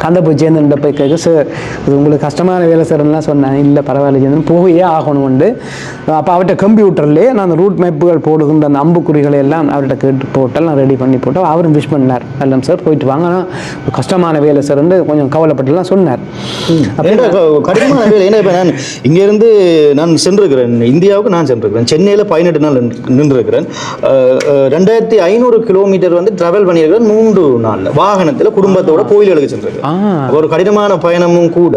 கந்த போய் சேர்ந்துட்ட போய் கேட்க, சார் இது உங்களுக்கு கஷ்டமான வேலை சார்லாம் சொன்னேன். இல்லை பரவாயில்ல சேர்ந்து போயே ஆகணும்ண்டு. அப்போ அவர்கிட்ட கம்ப்யூட்டர்லேயே நான் அந்த ரூட் மேப்புகள் போடுகின்ற அந்த அம்புக்குறிகளை எல்லாம் அவர்கிட்ட கேட்டு போட்டால் நான் ரெடி பண்ணி போட்டோம். அவரும் விஷ் பண்ணார், இல்லை சார் போயிட்டு வாங்க, ஆனால் கஷ்டமான வேலை சார்ன்னு கொஞ்சம் கவலைப்பட்டுலாம் சொன்னார். கடினமான வேலை. ஏன்னா இப்போ நான் இங்கேருந்து நான் சென்றிருக்கிறேன், இந்தியாவுக்கு நான் சென்றிருக்கிறேன், சென்னையில் 18 நாள் நின்றுருக்கிறேன். 2500 கிலோமீட்டர் ட்ராவல் பண்ணியிருக்கிறேன் 3 நாளில் வாகனத்தில் குடும்பத்தோட கோயில்களுக்கு சென்றிருக்கிறேன். ஒரு கடினமான பயணமும் கூட.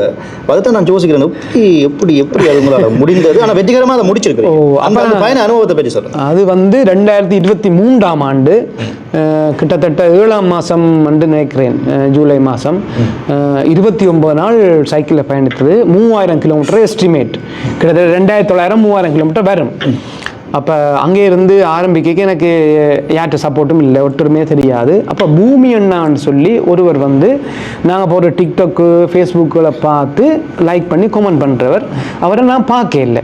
அதைத்தான் நான் யோசிக்கிறேன், எப்படி அது உங்களால் முடிந்தது, ஆனால் வெற்றிகரமாக அதை முடிச்சிருக்கிறேன். அந்த பயண அனுபவத்தை பற்றி சொல்றேன். அது 2023ஆம் ஆண்டு கிட்டத்தட்ட 7ஆம் மாதம் என்று நினைக்கிறேன், ஜூலை மாதம் 29 நாள் சைக்கிளில் பயணித்தது. 3000 கிலோமீட்டர் எஸ்டிமேட், கிட்டத்தட்ட 2900-3000 கிலோமீட்டர் வரும். அப்போ அங்கே இருந்து ஆரம்பிக்க எனக்கு யார்கிட்ட சப்போர்ட்டும் இல்லை, ஒற்றுமே தெரியாது. அப்போ பூமி அண்ணான்னு சொல்லி ஒருவர் நாங்கள் போகிற டிக்டாக்கு ஃபேஸ்புக்கில் பார்த்து லைக் பண்ணி கமெண்ட் பண்ணுறவர், அவரை நான் பார்க்க இல்லை.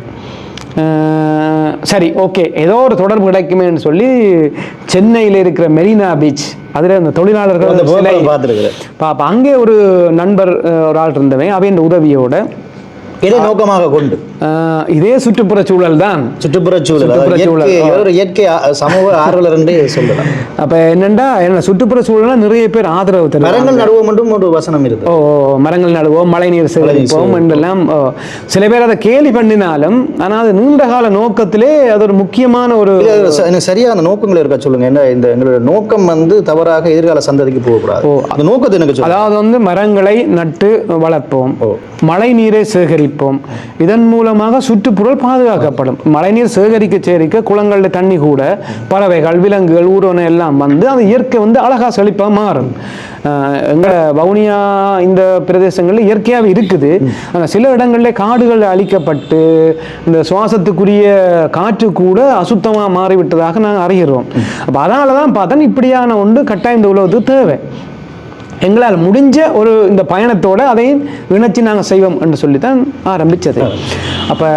சரி, ஓகே, ஏதோ ஒரு தொடர்பு கிடைக்குமேன்னு சொல்லி சென்னையில் இருக்கிற மெரினா பீச், அதில் அந்த தொழிலாளர்கள் பார்ப்பேன். அங்கே ஒரு நண்பர் ஒரு ஆள் இருந்தவன், அவன் உதவியோட இதை நோக்கமாக கொண்டு இதே சுற்றுப்புற சூழல் தான், சுற்றுப்புற சூழல் இயற்கை சமூக ஆர்வலர் என்று சொல்லலாம். அப்ப என்னண்டா, என்ன சுற்றுப்புற சூழல்னா நிறைய பேர் ஆதரவு தரும். மரங்கள் நடுவோம் என்றும் ஒரு வசனம் இருக்கு. மரங்கள் நடுவோம், மழை நீர் சேகரிப்போம் என்றெல்லாம் சில பேர் அதை கேலி பண்ணினாலும், ஆனால் அது நீண்ட கால நோக்கத்திலே அது ஒரு முக்கியமான ஒரு சரியான நோக்கங்கள் இருக்கா சொல்லுங்க. என்ன இந்த எங்களுடைய நோக்கம் தவறாக எதிர்கால சந்ததிக்கு போகக்கூடாது. அந்த நோக்கத்தை எனக்கு அதாவது மரங்களை நட்டு வளர்ப்போம், மழை நீரை சேகரிப்போம், இதன் மூலமாக சுற்றுப்புறல் பாதுகாக்கப்படும். மழைநீர் சேகரிக்க குளங்களில் தண்ணி கூட பறவைகள் விலங்குகள் ஊர்வன எல்லாம் அது இயற்கை அழகா செழிப்பாக மாறும். எங்கள் வவுனியா இந்த பிரதேசங்களில் இயற்கையாகவே இருக்குது. ஆனால் சில இடங்களில் காடுகள் அழிக்கப்பட்டு இந்த சுவாசத்துக்குரிய காற்று கூட அசுத்தமாக மாறிவிட்டதாக நாங்கள் அறிகிறோம். அப்போ அதனால தான் பார்த்தோன்னா இப்படியான ஒன்று கட்டாயம் இந்த உலகத்துக்கு தேவை. எங்களால் முடிஞ்ச ஒரு இந்த பயணத்தோடு அதையும் இணைச்சி நாங்கள் செய்வோம் என்று சொல்லித்தான் ஆரம்பித்தது. அப்போ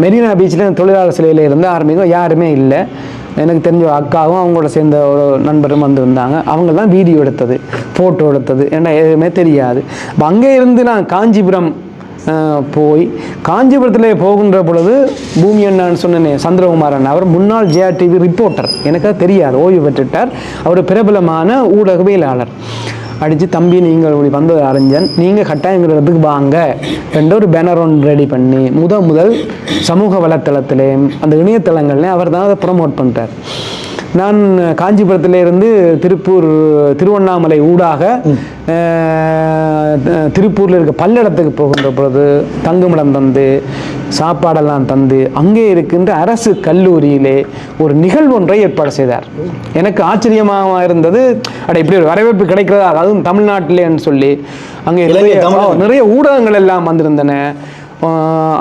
மெரினா பீச்சில் தொழிலாளர் சிலையில் இருந்து ஆரம்பிக்கும், யாருமே இல்லை. எனக்கு தெரிஞ்ச ஒரு அக்காவும் அவங்களோட சேர்ந்த ஒரு நண்பரும் வந்திருந்தாங்க. அவங்க தான் வீடியோ எடுத்தது, ஃபோட்டோ எடுத்தது, ஏன்னா எதுவுமே தெரியாது. அப்போ அங்கே இருந்து நான் காஞ்சிபுரம் போய் காஞ்சிபுரத்தில் போகின்ற பொழுது பூமி அண்ணான்னு சொன்னேனே சந்திரகுமாரன், அவர் முன்னாள் ஜிஆர்டிவி ரிப்போர்ட்டர், எனக்கு அது தெரியாது, ஓய்வு பெற்றுட்டார். அவர் பிரபலமான ஊடகவியலாளர். அடித்து, தம்பி நீங்கள் இப்படி வந்தது அறிஞன், நீங்கள் கட்டாயங்கிறதுக்கு வாங்க என்ற ஒரு பேனர் ஒன்று ரெடி பண்ணி முதல் சமூக வலைத்தளத்திலேயும் அந்த இணையதளங்கள்லேயும் அவர் தான் அதை ப்ரமோட் பண்ணுறார். நான் காஞ்சிபுரத்திலிருந்து திருவண்ணாமலை ஊடாக திருப்பூரில் இருக்க பல்லடத்துக்கு போகின்ற பொழுது தங்குமிடம் தந்து சாப்பாடெல்லாம் தந்து அங்கே இருக்கின்ற அரசு கல்லூரியிலே ஒரு நிகழ்வு ஒன்றை ஏற்பாடு செய்தார். எனக்கு ஆச்சரியமாக இருந்தது, இப்படி ஒரு வரவேற்பு கிடைக்கிறதா, அதுவும் தமிழ்நாட்டிலேன்னு சொல்லி. அங்கே நிறைய ஊடகங்கள் எல்லாம் வந்திருந்தன.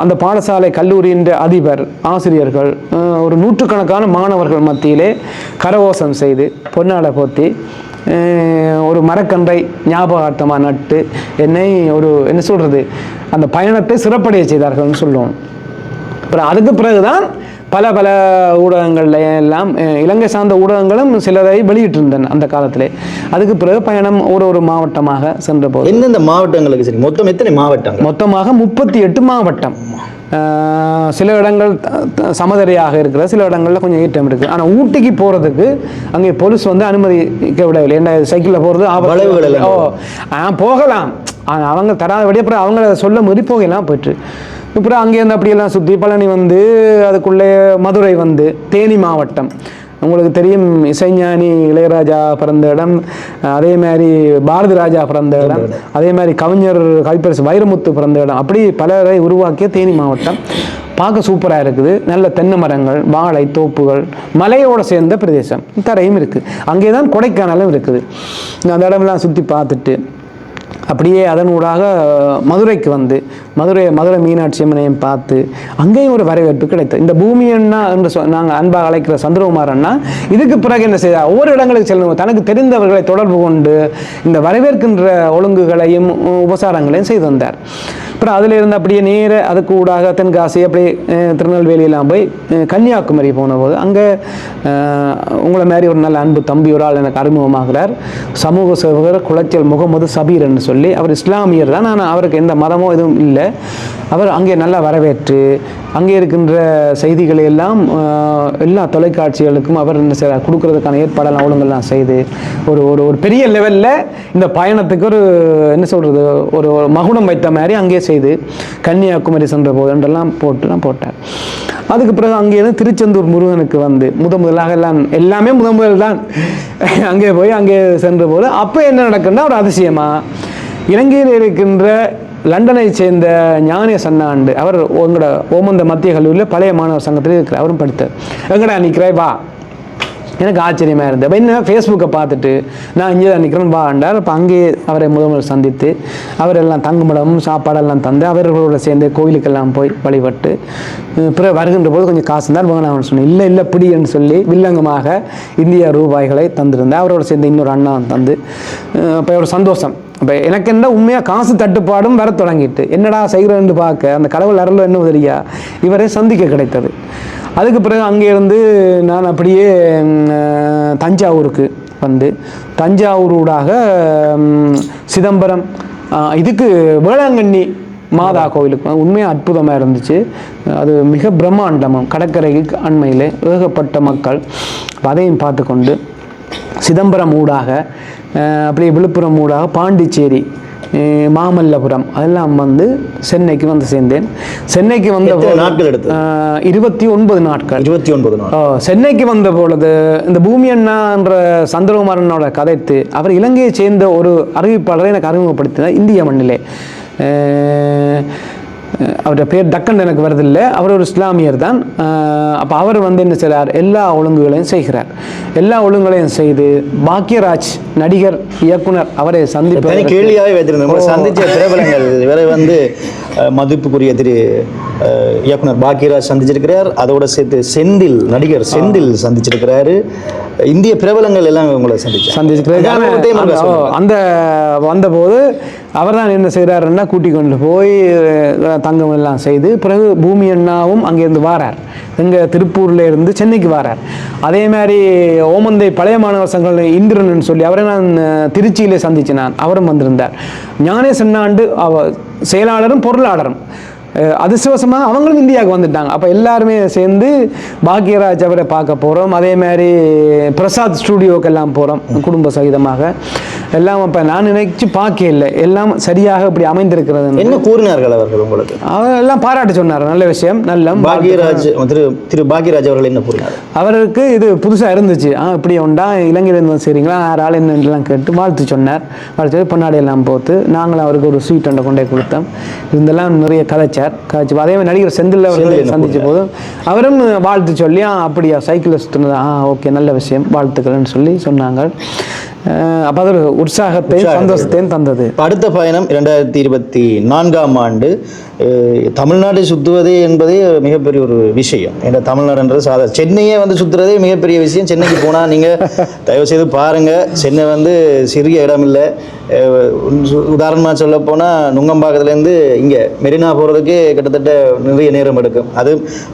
அந்த பாடசாலை கல்லூரியின் அதிபர், ஆசிரியர்கள், ஒரு நூற்றுக்கணக்கான மாணவர்கள் மத்தியிலே கரகோஷம் செய்து பொன்னாடை போத்தி ஒரு மரக்கன்றை ஞாபகார்த்தமாக நட்டு என்னை என்ன சொல்கிறது அந்த பயணத்தை சிறப்படைய செய்தார்கள்னு சொல்லுவோம். அப்புறம் அதுக்கு பிறகுதான் பல ஊடகங்கள்ல எல்லாம் இலங்கை சார்ந்த ஊடகங்களும் சிலரை வெளியிட்டிருந்தன அந்த காலத்திலே. அதுக்கு பிறகு பயணம் ஒரு மாவட்டமாக சென்ற போது. எந்தெந்த மாவட்டங்களுக்கு சரி மொத்தம் எத்தனை மாவட்டங்கள்? மொத்தமாக 38 மாவட்டம். சில இடங்கள் சமதரையாக இருக்கிற, சில இடங்கள்ல கொஞ்சம் ஏற்றம் இருக்குது. ஆனால் ஊட்டிக்கு போகிறதுக்கு அங்கே போலீஸ் அனுமதிக்க விடவில்லை. ஏன்னா சைக்கிளில் போகிறது போகலாம், அவங்க தராதபடி அப்புறம் அவங்கள சொல்ல மீறி போகலாம் போயிட்டு. அப்புறம் அங்கேருந்து அப்படியெல்லாம் சுற்றி பழனி அதுக்குள்ளே மதுரை தேனி மாவட்டம். உங்களுக்கு தெரியும், இசைஞானி இளையராஜா பிறந்த இடம், அதே மாதிரி பாரதி ராஜா பிறந்த இடம், அதே மாதிரி கவிஞர் கவிப்பரசு வைரமுத்து பிறந்த இடம், அப்படி பலரை உருவாக்கிய தேனி மாவட்டம். பார்க்க சூப்பராக இருக்குது. நல்ல தென்னை மரங்கள், வாழை தோப்புகள், மலையோடு சேர்ந்த பிரதேசம், தரையும் இருக்குது. அங்கே தான் கொடைக்கானலும் இருக்குது. அந்த இடமெல்லாம் சுற்றி பார்த்துட்டு அப்படியே அதனூடாக மதுரைக்கு மதுரை மீனாட்சி அம்மனையும் பார்த்து அங்கேயும் ஒரு வரவேற்பு கிடைத்தது. இந்த பூமி அண்ணா என்று நாங்கள் அன்பாக அழைக்கிற சந்திரகுமார் அண்ணா இதுக்கு பிறகு என்ன செய்தார், ஒவ்வொரு இடங்களுக்கு செல்லும் தனக்கு தெரிந்தவர்களை தொடர்பு கொண்டு இந்த வரவேற்கின்ற ஒழுங்குகளையும் உபசாரங்களையும் செய்து வந்தார். அப்புறம் அதில் இருந்து அப்படியே நேர அதுக்கு ஊடாக தென்காசி, அப்படியே திருநெல்வேலியெல்லாம் போய் கன்னியாகுமரி போன போது அங்கே உங்களை மாதிரி ஒரு நல்ல அன்பு தம்பி ஒரு ஆள் எனக்கு அறிமுகமாகிறார். சமூக சேவகர் குளச்சல் முகமது சபீர் என்று சொல்லி, அவர் இஸ்லாமியர் தான், ஆனால் அவருக்கு எந்த மதமோ எதுவும் இல்லை. அவர் அங்கே நல்லா வரவேற்று அங்கே இருக்கின்ற செய்திகளை எல்லாம் எல்லா தொலைக்காட்சிகளுக்கும் அவர் என்ன செய்ய கொடுக்கறதுக்கான ஏற்பாடெல்லாம் ஒழுங்கெல்லாம் செய்து ஒரு பெரிய லெவலில் இந்த பயணத்துக்கு என்ன சொல்கிறது ஒரு மகுடம் வைத்த மாதிரி அங்கே செய்து கன்னியாகுமரி சென்ற போது என்றெல்லாம் போட்டார். அதுக்கு பிறகு அங்கேயிருந்து திருச்செந்தூர் முருகனுக்கு முதலாக எல்லாமே முதல் தான் அங்கே போய் அங்கே சென்ற போது அப்போ என்ன நடக்குன்னா ஒரு அதிசயமா, இலங்கையில் இருக்கின்ற லண்டனை சேர்ந்த ஞானிய சன்னாண்டு, அவர் உங்களோட ஓமந்த மத்திய கல்லூரியில் பழைய மாணவர் சங்கத்தில் இருக்கிறார். அவரும் படித்தார். எங்கடா நிற்கிறாய் வா. எனக்கு ஆச்சரியமாக இருந்தது. அப்போ என்ன ஃபேஸ்புக்கை பார்த்துட்டு நான் இங்கே தான் நிற்கிறேன் வாண்டார். அப்போ அங்கேயே அவரை முதல் சந்தித்து அவரெல்லாம் தங்குமிடமும் சாப்பாடெல்லாம் தந்து அவர்களோட சேர்ந்து கோயிலுக்கெல்லாம் போய் வழிபட்டு பிறகு வருகின்ற போது கொஞ்சம் காசு தான் வேணாம்னு சொன்னேன். இல்லை பிடின்னு சொல்லி வில்லங்கமாக இந்திய ரூபாய்களை தந்திருந்தேன். அவரோட சேர்ந்து இன்னொரு அண்ணா தந்து அப்போ ஒரு சந்தோஷம். இப்போ எனக்கு என்ன உண்மையாக காசு தட்டுப்பாடும் வர தொடங்கிட்டு என்னடா செய்கிறேன்னு பார்க்க அந்த கடவுள் அருள் என்ன உதவியா இவரை சந்திக்க கிடைத்தது. அதுக்கு பிறகு அங்கேருந்து நான் அப்படியே தஞ்சாவூருக்கு தஞ்சாவூரூடாக சிதம்பரம், இதுக்கு வேளாங்கண்ணி மாதா கோவிலுக்கு உண்மையாக அற்புதமாக இருந்துச்சு. அது மிக பிரம்மாண்டமும், கடற்கரைக்கு அண்மையில் ஏகப்பட்ட மக்கள். அதையும் பார்த்து கொண்டு சிதம்பரம் ஊடாக அப்படியே விழுப்புரம் ஊடாக பாண்டிச்சேரி, மாமல்லபுரம் அதெல்லாம் சென்னைக்கு சேர்ந்தேன். சென்னைக்கு வந்த நாட்கள் எடுத்து 29 நாட்கள். சென்னைக்கு வந்த பொழுது இந்த பூமி அண்ணா என்ற சந்திரகுமாரனோட கதைத்து அவர் இலங்கையை சேர்ந்த ஒரு அறிவிப்பாளரை எனக்கு அறிமுகப்படுத்தினார் இந்திய மண்ணிலே. அவருடைய பேர் டக்குன்னு எனக்கு வருதில்லை. அவர் ஒரு இஸ்லாமியர் தான். அப்போ அவர் என்ன செய்கிறார், எல்லா ஒழுங்குகளையும் செய்கிறார். எல்லா ஒழுங்குகளையும் செய்து பாக்யராஜ் நடிகர் இயக்குனர் அவரை சந்திப்ப கேள்வியாகவே வைத்திருந்தோம். சந்திச்ச பிரபலங்கள் இவரை மதிப்புக்குரிய இயக்குனர் பாக்யராஜ் சந்திச்சிருக்கிறார். அதோட சேர்த்து நடிகர் செந்தில் சந்திச்சிருக்கிறாரு. இந்திய பிரபலங்கள் எல்லாம் உங்களை சந்திச்சு அந்த வந்தபோது அவர் தான் என்ன செய்கிறாருன்னா கூட்டி கொண்டு போய் தங்கம் எல்லாம் செய்து பிறகு பூமி அண்ணாவும் அங்கேருந்து வாரார், எங்கள் திருப்பூரில் இருந்து சென்னைக்கு வாரார். அதே மாதிரி ஓமந்தை பழைய மாணவர் சங்கம் இந்திரன் சொல்லி அவரை நான் திருச்சியிலே சந்திச்சு அவரும் வந்திருந்தார். ஞானேசன் செயலாளரும் பொருளாளரும் அதிர்ஷ்டவசமாக அவங்களும் இந்தியாவுக்கு வந்துட்டாங்க. அப்போ எல்லாருமே சேர்ந்து பாக்யராஜ் அவரை பார்க்க போகிறோம். அதே மாதிரி பிரசாத் ஸ்டூடியோக்கெல்லாம் போகிறோம் குடும்ப சகிதமாக எல்லாம். அப்போ நான் நினைச்சு பார்க்க இல்லை, எல்லாம் சரியாக இப்படி அமைந்திருக்கிறது. என்ன கூறினார்கள் அவர்கள் உங்களுக்கு? அவர் எல்லாம் பாராட்டு சொன்னார், நல்ல விஷயம், நல்ல பாக்யராஜ் திரு பாக்யராஜ் அவர்கள் என்ன கூறினார்? அவருக்கு இது புதுசாக இருந்துச்சு, இப்படி உண்டா இலங்கையிலேருந்து சரிங்களா ஆள் என்னெல்லாம் கேட்டு வாழ்த்து சொன்னார். வாழ்த்து பொன்னாடி எல்லாம் போட்டு நாங்களும் அவருக்கு ஒரு ஸ்வீட் ஒன்றை கொண்டே கொடுத்தோம். இதெல்லாம் நிறைய கதைச்சார். அதே மாதிரி நடிகர் செந்தில் அவர்களை சந்திச்ச போதும் அவரும் வாழ்த்து சொல்லி அப்படியா சைக்கிளில் சுற்றுனதா ஓகே நல்ல விஷயம் வாழ்த்துக்கள்னு சொல்லி சொன்னாங்க. அப்போ அது ஒரு உற்சாகத்தையும் சந்தோஷத்தையும் தந்தது. அடுத்த பயணம் 2024ஆம் ஆண்டு தமிழ்நாட்டை சுற்றுவதே என்பதே மிகப்பெரிய ஒரு விஷயம். ஏன்னா தமிழ்நாடுன்றது சாதாரண, சென்னையே வந்து சுற்றுறதே மிகப்பெரிய விஷயம். சென்னைக்கு போனால் நீங்கள் தயவு செய்து பாருங்கள், சென்னை வந்து சிறிய இடம் இல்லை. உதாரணமாக சொல்ல போனால் நுங்கம்பாக்கத்துலேருந்து இங்கே மெரினா போகிறதுக்கு கிட்டத்தட்ட நிறைய நேரம் எடுக்கும். அது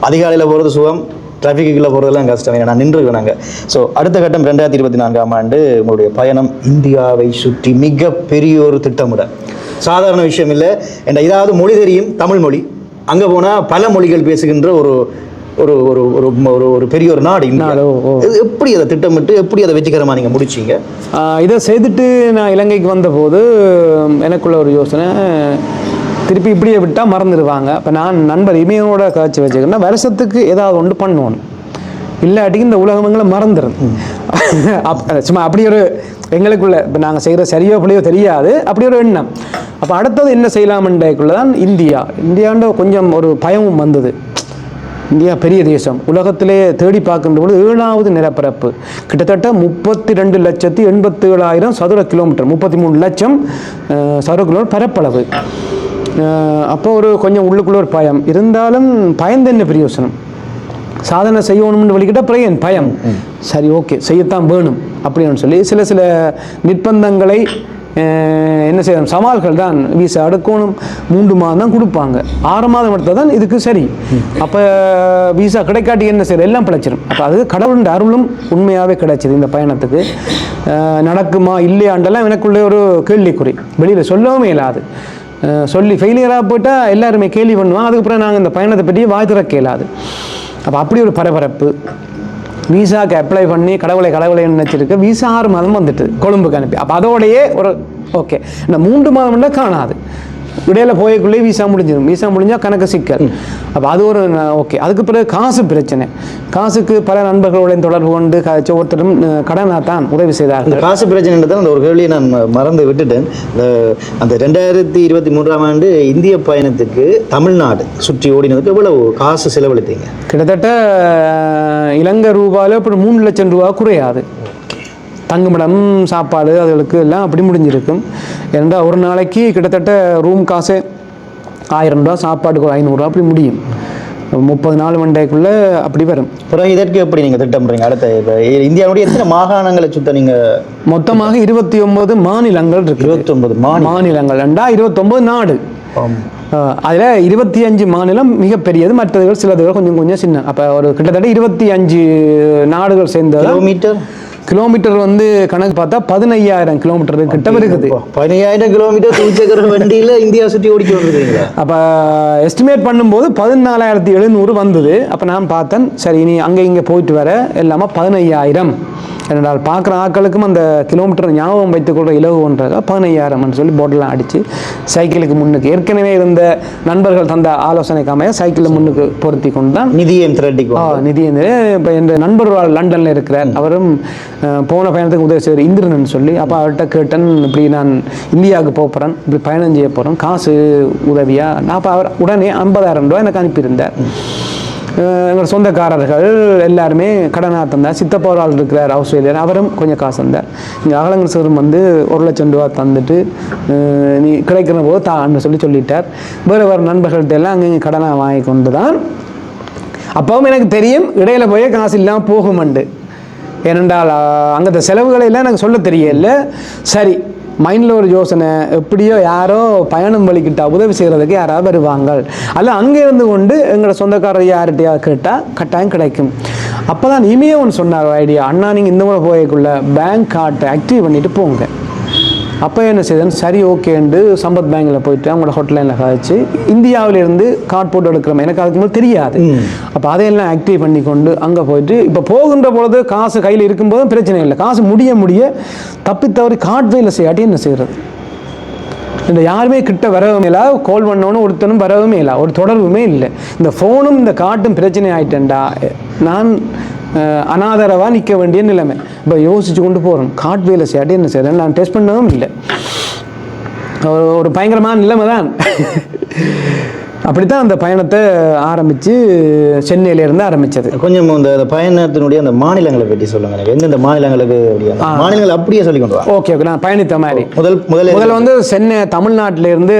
அதிகாலையில் போகிறது சுகம், டிராஃபிக்குள்ளே போகிறதெல்லாம் கஷ்டம். நான் நின்றுருக்கேன் நாங்கள். ஸோ அடுத்த கட்டம் 2024ஆம் ஆண்டு உங்களுடைய பயணம் இந்தியாவை சுற்றி மிகப்பெரிய ஒரு திட்டமிட சாதாரண விஷயம் இல்லை. என்ற இதாவது மொழி தெரியும், தமிழ் மொழி. அங்கே போனால் பல மொழிகள் பேசுகின்ற ஒரு ஒரு ஒரு ஒரு ஒரு பெரிய ஒரு நாடு. எப்படி அதை திட்டமிட்டு எப்படி அதை வெற்றிகரமாக நீங்கள் முடிச்சிங்க? இதை செய்துட்டு நான் இலங்கைக்கு வந்தபோது எனக்குள்ள ஒரு யோசனை, திருப்பி இப்படியே விட்டால் மறந்துடுவாங்க. அப்போ நான் நண்பர் இமையோட காட்சி வச்சுக்கிறேன்னா வருஷத்துக்கு ஏதாவது ஒன்று பண்ணுவோம், இல்லாட்டிக்கு இந்த உலகங்களை மறந்துடும். சும்மா அப்படி ஒரு எங்களுக்குள்ள இப்போ நாங்கள் செய்கிற சரியோ பிள்ளையோ தெரியாது, அப்படி ஒரு எண்ணம். அப்போ அடுத்தது என்ன செய்யலாம்ன்றக்குள்ள தான் இந்தியாண்ட கொஞ்சம் ஒரு பயமும் வந்தது. இந்தியா பெரிய தேசம், உலகத்திலே தேடி பார்க்கின்ற பொழுது 7வது நிலப்பரப்பு, கிட்டத்தட்ட 32,87,000 சதுர கிலோமீட்டர், 33 லட்சம் சதுர கிலோமீட்டர் பரப்பளவு. அப்போ ஒரு கொஞ்சம் உள்ளுக்குள்ள ஒரு பயம் இருந்தாலும் பயந்து என்ன பிரயோசனம், சாதனை செய்யணும்னு வலிக்கிட்ட பயம் சரி ஓகே செய்யத்தான் வேணும் அப்படின்னு சொல்லி சில நிர்பந்தங்களை என்ன செய்யணும், சவால்கள் தான். வீசா அடுக்கணும், 3 மாதம் தான் கொடுப்பாங்க, 6 மாதம் எடுத்தால் தான் இதுக்கு சரி. அப்போ வீசா கிடைக்காட்டி என்ன செய்யறது, எல்லாம் பிழைச்சிடும். அப்போ அது கடவுளுடைய அருளும் உண்மையாகவே கிடைச்சிது. இந்த பயணத்துக்கு நடக்குமா இல்லையாண்டெல்லாம் எனக்குள்ளே ஒரு கேள்விக்குறி, வெளியில் சொல்லவும் இயலாது. சொல்லி ஃபெயிலியராக போயிட்டால் எல்லாருமே கேள்வி பண்ணுவாங்க, அதுக்கப்புறம் நாங்கள் இந்த பயணத்தை பற்றி வாய் திறக்க இயலாது. அப்போ அப்படி ஒரு பரபரப்பு. வீசாவுக்கு அப்ளை பண்ணி கடவுளை நினச்சிருக்கு. வீசா 6 மாதம் வந்துட்டு கொழும்புக்கு அனுப்பி. அப்போ அதோடையே ஒரு ஓகே இந்த 3 மாதம்னா காணாது, இடையில போயக்குள்ளே வீசா முடிஞ்சிடும். வீசா முடிஞ்சால் கணக்கு சிக்கல். அப்போ அது ஒரு ஓகே. அதுக்கு பிறகு காசு பிரச்சனை. காசுக்கு பல நண்பர்களுடைய தொடர்பு கொண்டு ஒவ்வொருத்தரும் கடனாக தான் உதவி செய்தார்கள். காசு பிரச்சனைன்றதான் அந்த ஒரு கேள்வியை நான் மறந்து விட்டுட்டேன். அந்த 2023ஆம் ஆண்டு இந்திய பயணத்துக்கு தமிழ்நாடு சுற்றி ஓடினதுக்கு எவ்வளவு காசு செலவழித்தீங்க? கிட்டத்தட்ட இலங்கை ரூபாயில் இப்போ 3 லட்சம் ரூபா குறையாது. தங்குமிடம் சாப்பாடு அதுகளுக்கு எல்லாம் அப்படி முடிஞ்சிருக்கும். ஏன்னா ஒரு நாளைக்கு கிட்டத்தட்ட ரூம் காசு 1000 ரூபா, சாப்பாட்டுக்கு ஒரு 500 ரூபா அப்படி முடியும். 30 நாள் மண்டைக்குள்ள அப்படி வரும். அப்புறம் இதற்கு எப்படி நீங்கள் திட்டமிடுறீங்க? அடுத்த இந்தியாவுடைய எத்தனை மாகாணங்களை சுத்த நீங்கள்? மொத்தமாக 29 மாநிலங்கள் இருக்கு. 29 மாநிலங்கள் 29 நாடு. அதில் 25 மாநிலம் மிகப்பெரியது, மற்றதுகள் சிலதுகள் கொஞ்சம் கொஞ்சம் சின்ன. அப்போ ஒரு கிட்டத்தட்ட 25 நாடுகள் சேர்ந்த கிலோமீட்டர் வந்து கணக்கு பார்த்தா 15,000 கிலோமீட்டர் கிட்ட இருக்குது. 15,000 கிலோமீட்டர் துவிச்சக்கர வண்டியில் இந்தியா சுற்றி ஓடிக்க வந்துருக்கீங்களா? அப்போ எஸ்டிமேட் பண்ணும்போது 14,700 வந்தது. அப்போ நான் பார்த்தேன் சரி இனி அங்கே இங்கே போயிட்டு வர எல்லாமே 15,000 என்றால் பார்க்குற ஆட்களுக்கும் அந்த கிலோமீட்டர் ஞாபகம் வைத்துக்கொள்கிற இலகுன்றதாக 15,000 சொல்லி போட்டெல்லாம் அடித்து சைக்கிளுக்கு முன்னுக்கு ஏற்கனவே இருந்த நண்பர்கள் தந்த ஆலோசனைக்கு அமைய சைக்கிளில் முன்னுக்கு பொருத்தி கொண்டு தான் நிதியம் இப்போ என் நண்பர் லண்டனில் இருக்கிறார், அவரும் போன பயணத்துக்கு உதவி செய்வார் இந்திரன் சொல்லி. அப்போ அவர்கிட்ட கேட்டேன், இப்படி நான் இந்தியாவுக்கு போகிறேன், இப்படி பயணம் செய்ய போகிறேன், காசு உதவியா? நான் அப்போ அவர் உடனே 50,000 ரூபா எனக்கு அனுப்பியிருந்தார். எங்கள் சொந்தக்காரர்கள் எல்லாருமே கடனாக தந்தார். சித்தப்போரால் இருக்கிறார் ஆஸ்திரேலியா, அவரும் கொஞ்சம் காசு தந்தார். இங்கே அகலங்கர் சாரும் வந்து 1 லட்சம் ரூபா தந்துட்டு நீ கிடைக்கிற போது தான்னு சொல்லிட்டார். வேறு நண்பர்கள்ட்ட எல்லாம் அங்கே கடனாக வாங்கி கொண்டு தான். அப்பவும் எனக்கு தெரியும் இடையில போய் காசு இல்லாமல் போகுமண்டு. ஏனென்றால் அங்கே செலவுகளை எல்லாம் எனக்கு சொல்ல தெரியல. சரி, மைண்டில் ஒரு யோசனை, எப்படியோ யாரோ பயணம் வலிக்கிட்டா உதவி செய்கிறதுக்கு யாராவது வருவாங்க, அல்ல அங்கே இருந்து கொண்டு எங்களோட சொந்தக்காரர் யார்கிட்டையா கேட்டால் கட்டாயம் கிடைக்கும். அப்போ தான் இமையே ஒன்று சொன்னார் ஐடியா, அண்ணா நீங்கள் இந்த முறை போயக்குள்ள பேங்க் கார்டை ஆக்டிவ் பண்ணிவிட்டு போங்க. அப்போ என்ன செய்தேன், சரி ஓகேண்டு சம்பத் பேங்கில் போயிட்டு அவங்களோட ஹோட்டலில் கழிச்சு இந்தியாவிலேருந்து கார்டு போட்டு எடுக்கிறோம். எனக்கு அதுக்கு மேலே தெரியாது. அப்போ அதையெல்லாம் ஆக்டிவ் பண்ணி கொண்டு அங்கே போயிட்டு இப்போ போகின்ற பொழுது காசு கையில் இருக்கும்போதும் பிரச்சனை இல்லை, காசு முடிய தப்பித்தவறி கார்டு வேலை செய்யாட்டி என்ன செய்கிறது, இந்த யாருமே கிட்ட வரவும் இல்லை, கால் பண்ணோன்னு ஒருத்தனும் வரவும் இல்லை, ஒரு தொடர்புமே இல்லை. இந்த ஃபோனும் இந்த கார்டும் பிரச்சனை ஆகிட்டேன்டா நான் அனாதரவாக நிற்க வேண்டிய நிலைமை. இப்போ யோசிச்சு கொண்டு போகிறோம், கார்டு வேலை செய்யாட்டி என்ன செய்கிறேன், நான் டெஸ்ட் பண்ணவும் இல்லை. ஒரு பயங்கரமான நிலைமை தான். அப்படித்தான் அந்த பயணத்தை ஆரம்பித்து சென்னையிலேருந்து ஆரம்பித்தது. கொஞ்சம் இந்த பயணத்தினுடைய அந்த மாநிலங்களை பற்றி சொல்லுங்கள். எனக்கு எந்தெந்த மாநிலங்களுக்கு மாநிலங்கள் அப்படியே சொல்லி கொண்டு வா. ஓகே, நான் பயணித்த மாதிரி முதல்ல வந்து சென்னை தமிழ்நாட்டிலேருந்து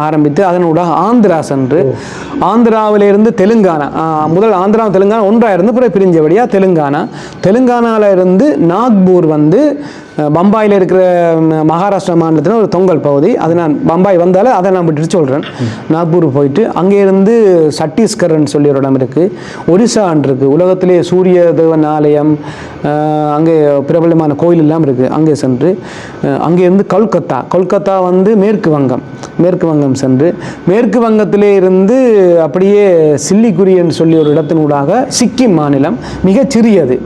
ஆரம்பித்து அதனோட ஆந்திரா சென்று, ஆந்திராவிலிருந்து தெலுங்கானா, முதல் ஆந்திரா தெலுங்கானா ஒன்றாக இருந்து பிறகு பிரிஞ்சபடியாக தெலுங்கானாவில் இருந்து நாக்பூர் வந்து பம்பாயில் இருக்கிற மகாராஷ்டிரா மாநிலத்தில் ஒரு தொங்கல் பகுதி, அது நான் பம்பாய் வந்தாலும் அதை நான் விட்டுட்டு சொல்கிறேன். நாக்பூர் போயிட்டு அங்கேருந்து சத்தீஸ்கர்ன்னு சொல்லி ஒரு இடம் இருக்குது, ஒரிசான் இருக்குது, உலகத்திலே சூரிய தேவன் ஆலயம், அங்கே பிரபலமான கோயில் எல்லாம் இருக்குது, அங்கே சென்று அங்கேருந்து கொல்கத்தா வந்து மேற்கு வங்கம் சென்று மேற்கு வங்கத்திலே இருந்து அப்படியே சில்லிகுரியன்னு சொல்லி ஒரு இடத்தினூடாக சிக்கிம் மாநிலம், மிகச்சிறியது,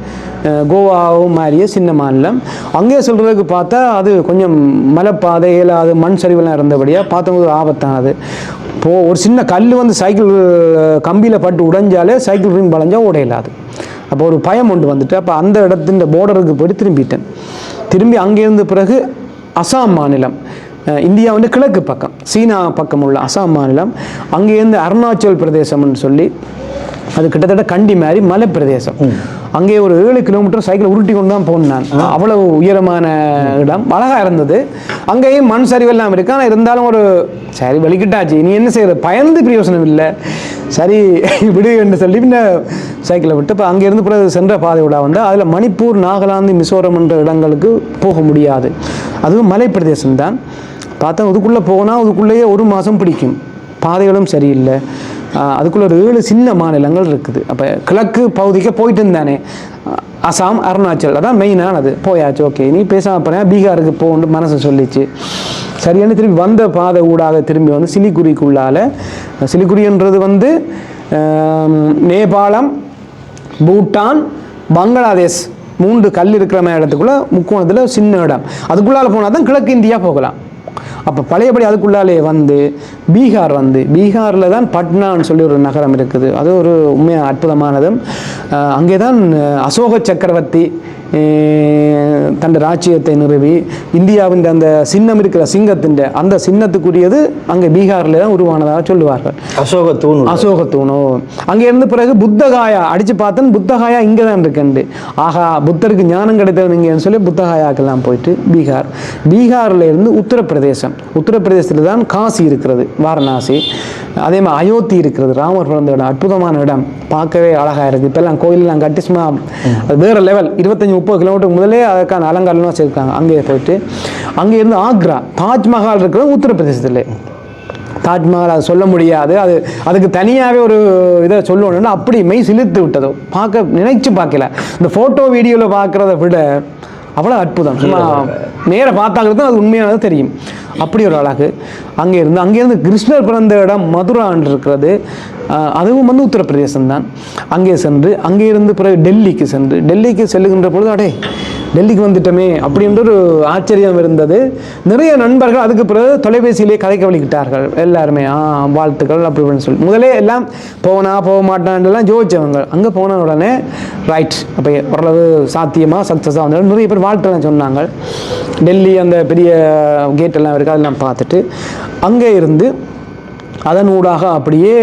கோவாவும் மாதிரியே சின்ன மாநிலம். அங்கே சொல்கிறதுக்கு பார்த்தா அது கொஞ்சம் மலைப்பாதையில் அது மண் சரிவெல்லாம் இருந்தபடியாக பார்த்தவங்க ஆபத்தானது. ஒரு சின்ன கல் வந்து சைக்கிள் கம்பியில் பட்டு உடைஞ்சாலே சைக்கிள் ரிம் வளைஞ்சா உடையலாது. அப்போ ஒரு பயம் ஒன்று வந்துட்டு அப்போ அந்த இடத்தின் பார்டருக்கு போய்ட்டு திரும்பி அங்கேருந்து பிறகு அசாம் மாநிலம், இந்தியா வந்து கிழக்கு பக்கம் சீனா பக்கம் உள்ள அசாம் மாநிலம், அங்கேருந்து அருணாச்சல் பிரதேசம்னு சொல்லி அது கிட்டத்தட்ட கண்டி மாதிரி மலை பிரதேசம். அங்கே ஒரு 7 கிலோமீட்டர் சைக்கிள் உருட்டி கொண்டு தான் போனான். அவ்வளவு உயரமான இடம், அழகாக இருந்தது. அங்கேயும் மண் சரிவெல்லாம் இருக்கு. ஆனால் இருந்தாலும் ஒரு சரி வலிக்கிட்டாச்சு, நீ என்ன செய்யறது, பயந்து பிரயோசனம் இல்லை, சரி விடு என்று சொல்லி பின்ன சைக்கிளை விட்டு இப்போ அங்கேருந்து பிறகு சென்ற பாதை விட வந்து அதில் மணிப்பூர், நாகாலாந்து, மிசோரம் என்ற இடங்களுக்கு போக முடியாது. அதுவும் மலை பிரதேசம்தான். பார்த்தா அதுக்குள்ளே போனால் அதுக்குள்ளேயே 1 மாதம் பிடிக்கும், பாதைகளும் சரியில்லை. அதுக்குள்ள ஒரு 7 சின்ன மாநிலங்கள் இருக்குது. அப்போ கிழக்கு பகுதிக்கு போயிட்டு இருந்தானே, அசாம், அருணாச்சல், அதான் மெயினானது. போயாச்சு, ஓகே நீ பேசாமல் போனேன், பீகாருக்கு போகணுன்னு மனசு சொல்லிச்சு. சரியான திரும்பி வந்த பாதை ஊடாக திரும்பி வந்து சிலிகுரிக்குள்ளால், சிலிகுரின்றது வந்து நேபாளம், பூட்டான், பங்களாதேஷ் 3 கல் இருக்கிற மாதிரி இடத்துக்குள்ள முக்கோணத்தில் சின்ன இடம், அதுக்குள்ளால் போனால் தான் கிழக்கு இந்தியா போகலாம். அப்போ பழையபடி அதுக்குள்ளாலே வந்து பீகாரில் தான் பட்னான்னு சொல்லி ஒரு நகரம் இருக்குது. அது ஒரு உண்மையாக அற்புதமானதும். அங்கே தான் அசோக சக்கரவர்த்தி தன் ராஜ்யத்தை நிறுவி இந்தியாவின் அந்த சின்னம் இருக்கிற சிங்கத்தின் அந்த சின்னத்துக்குரியது அங்கே பீகாரில் தான் உருவானதாக சொல்லுவார்கள். அசோகத்தூணோ அங்கே இருந்து பிறகு புத்தகாயா அடித்து பார்த்தேன், புத்தகாயா இங்கே தான் இருக்குண்டு. ஆகா, புத்தருக்கு ஞானம் கிடைத்தவன் இங்கேன்னு சொல்லி புத்தகாயாக்கெல்லாம் போயிட்டு பீகாரில் இருந்து உத்தரப்பிரதேசத்தில் தான் காசி இருக்கிறது, வாரணாசி. அதே மாதிரி அயோத்தி இருக்கிறது, ராமர் பிறந்த இடம், அற்புதமான இடம், பார்க்கவே அழகாக இருக்குது. இப்போல்லாம் கோயிலெலாம் கட்டிஸ்மா அது வேறு லெவல். 25-30 கிலோமீட்டருக்கு முதலே அதுக்கான அலங்காரம்லாம் வச்சுருக்காங்க. அங்கே போயிட்டு அங்கேருந்து ஆக்ரா, தாஜ்மஹால் இருக்கிறது உத்தரப்பிரதேசத்தில். தாஜ்மஹால் அது சொல்ல முடியாது, அதுக்கு தனியாகவே ஒரு இதை சொல்லணும்னா அப்படி மெய் சிலிர்த்து விட்டதோ, நினைச்சு பார்க்கல. இந்த ஃபோட்டோ வீடியோவில் பார்க்குறத விட அவ்வளோ அற்புதம், சும்மா நேராக பார்த்தாங்கிறது அது உண்மையானது தெரியும். அப்படி ஒரு அழகு. அங்கேருந்து கிருஷ்ணர் பிறந்த இடம் மதுரான் இருக்கிறது, அதுவும் வந்து உத்தரப்பிரதேசம் தான். அங்கே இருந்து பிறகு டெல்லிக்கு செல்லுகின்ற பொழுது டெல்லிக்கு வந்துட்டோமே அப்படின்ற ஒரு ஆச்சரியம் இருந்தது. நிறைய நண்பர்கள் அதுக்கு பிறகு தொலைபேசியிலே கதைக்க வலிக்கிட்டார்கள் எல்லாருமே, வாழ்த்துக்கள் அப்படி இப்படின்னு சொல்லி. முதலே எல்லாம் போக மாட்டான்லாம் ஜோதிச்சவங்க. அங்கே போன உடனே ரைட், அப்போ ஓரளவு சாத்தியமாக சக்ஸஸாக வந்தாலும் நிறைய பேர் வாழ்த்துலாம் சொன்னாங்க. டெல்லி அந்த பெரிய கேட்டெல்லாம் இருக்குது, அதெல்லாம் பார்த்துட்டு அங்கே இருந்து அதனூடாக அப்படியே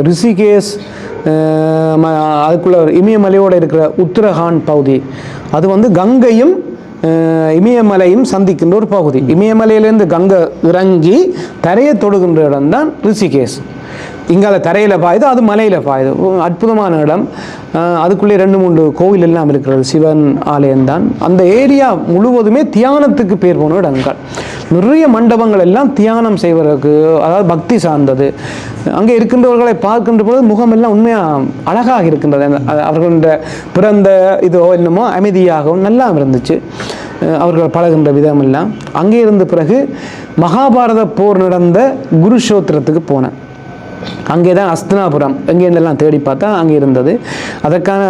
ரிஷிகேஷ், அதுக்குள்ள இமயமலையோடு இருக்கிற உத்தரகாண்ட் பகுதி, அது வந்து கங்கையும் இமயமலையும் சந்திக்கின்ற ஒரு பகுதி. இமயமலையிலேருந்து கங்கை இறங்கி தரையை தொடுகின்ற இடம்தான் ரிஷிகேஷ். இங்கால தரையில் பாயுது, அது மலையில் பாயுது. அற்புதமான இடம். அதுக்குள்ளே 2-3 கோவில் எல்லாம் இருக்கிறது, சிவன் ஆலயம்தான். அந்த ஏரியா முழுவதுமே தியானத்துக்கு பேர் போன இடங்கள். நிறைய மண்டபங்கள் எல்லாம் தியானம் செய்வதற்கு, அதாவது பக்தி சார்ந்தது. அங்கே இருக்கின்றவர்களை பார்க்கின்ற பொழுது முகமெல்லாம் உண்மையாக அழகாக இருக்கின்றது. அவர்களுடைய பிறந்த இதோ என்னமோ அமைதியாகவும் நல்லா இருந்துச்சு. அவர்கள் பழகின்ற விதம் எல்லாம். அங்கே இருந்த பிறகு மகாபாரத போர் நடந்த குருஷோத்திரத்துக்கு போனேன். அங்கே தான் அஸ்தினாபுரம், எங்கேருந்தெல்லாம் தேடி பார்த்தா அங்கே இருந்தது. அதற்கான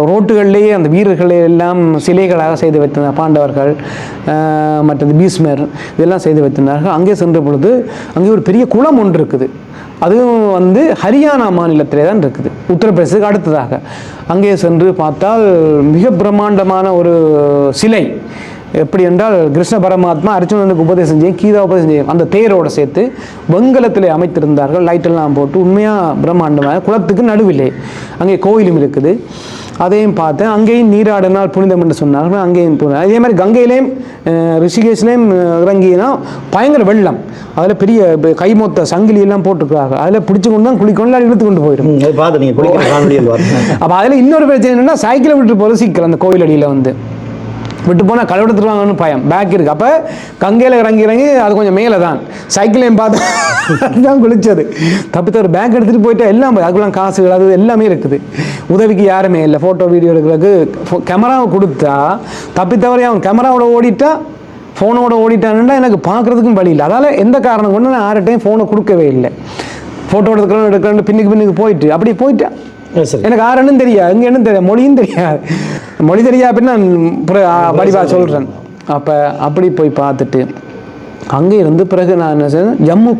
ரோட்டுகளிலேயே அந்த வீரர்களை எல்லாம் சிலைகளாக செய்து வைத்திருந்தார். பாண்டவர்கள், மற்றது பீஷ்மர், இதெல்லாம் செய்து வைத்திருந்தார்கள். அங்கே சென்ற பொழுது அங்கே ஒரு பெரிய குளம் ஒன்று இருக்குது. அதுவும் வந்து ஹரியானா மாநிலத்திலே தான் இருக்குது, உத்தரப்பிரதேசத்துக்கு அடுத்ததாக. அங்கே சென்று பார்த்தால் மிக பிரம்மாண்டமான ஒரு சிலை. எப்படி என்றால் கிருஷ்ண பரமாத்மா அர்ஜுனனுக்கு உபதேசம் செய்யும், கீதா உபதேசம் செய்யும். அந்த தேரோட சேர்த்து வெங்கலத்தில் அமைத்திருந்தார்கள், லைட்டெல்லாம் போட்டு. உண்மையாக பிரம்மாண்டமாக குளத்துக்கு நடுவிலே அங்கே கோயிலும் இருக்குது. அதையும் பார்த்தேன். அங்கேயும் நீராடினால் புனிதம் என்று சொன்னார்கள், அங்கேயும் போனேன். அதே மாதிரி கங்கையிலேயும் ரிஷிகேஷ்லேயும் இறங்கினா பயங்கர வெள்ளம். அதில் பெரிய கைமொத்த சங்கிலியெல்லாம் போட்டுருக்காங்க. அதில் பிடிச்சி கொண்டு தான் குளிக்கொண்டு இழுத்து கொண்டு போயிடும். அப்போ அதில் இன்னொரு பிரச்சனை என்னென்னா, சைக்கிளை விட்டு போகிறது சிக்கல். அந்த கோயில் அடியில் வந்து விட்டு போனால் கழுவெடுத்துருவாங்கன்னு பயம், பேக் இருக்குது. அப்போ கங்கையில் இறங்கி அது கொஞ்சம் மேலே தான். சைக்கிளையும் பார்த்து தான் குளிச்சது. தப்பித்த ஒரு பேக் எடுத்துகிட்டு போயிட்டா எல்லாம் அதுக்குலாம் காசுகள் அது எல்லாமே இருக்குது. உதவிக்கு யாருமே இல்லை. ஃபோட்டோ வீடியோ எடுக்கிறதுக்கு கேமராவை கொடுத்தா தப்பித்தவரை அவன் கேமராவோட ஓடிட்டா, ஃபோனோட ஓடிட்டானுன்னா எனக்கு பார்க்குறதுக்கும் வழி இல்லை. அதால் எந்த காரணம் கொண்டு நான் யார்கிட்டையும் ஃபோனை கொடுக்கவே இல்லை. ஃபோட்டோ எடுக்கிறோன்னு பின்னுக்கு போயிட்டு அப்படி போயிட்டேன். எனக்கு யாருன்னு தெரியாது, எங்கே என்ன தெரியாது, மொழியும் தெரியாது. மொழி தெரியாது அப்படின்னா வடிவா சொல்கிறேன். அப்போ அப்படி போய் பார்த்துட்டு அங்கே இருந்து பிறகு நான் என்ன செய்தேன், ஜம்மு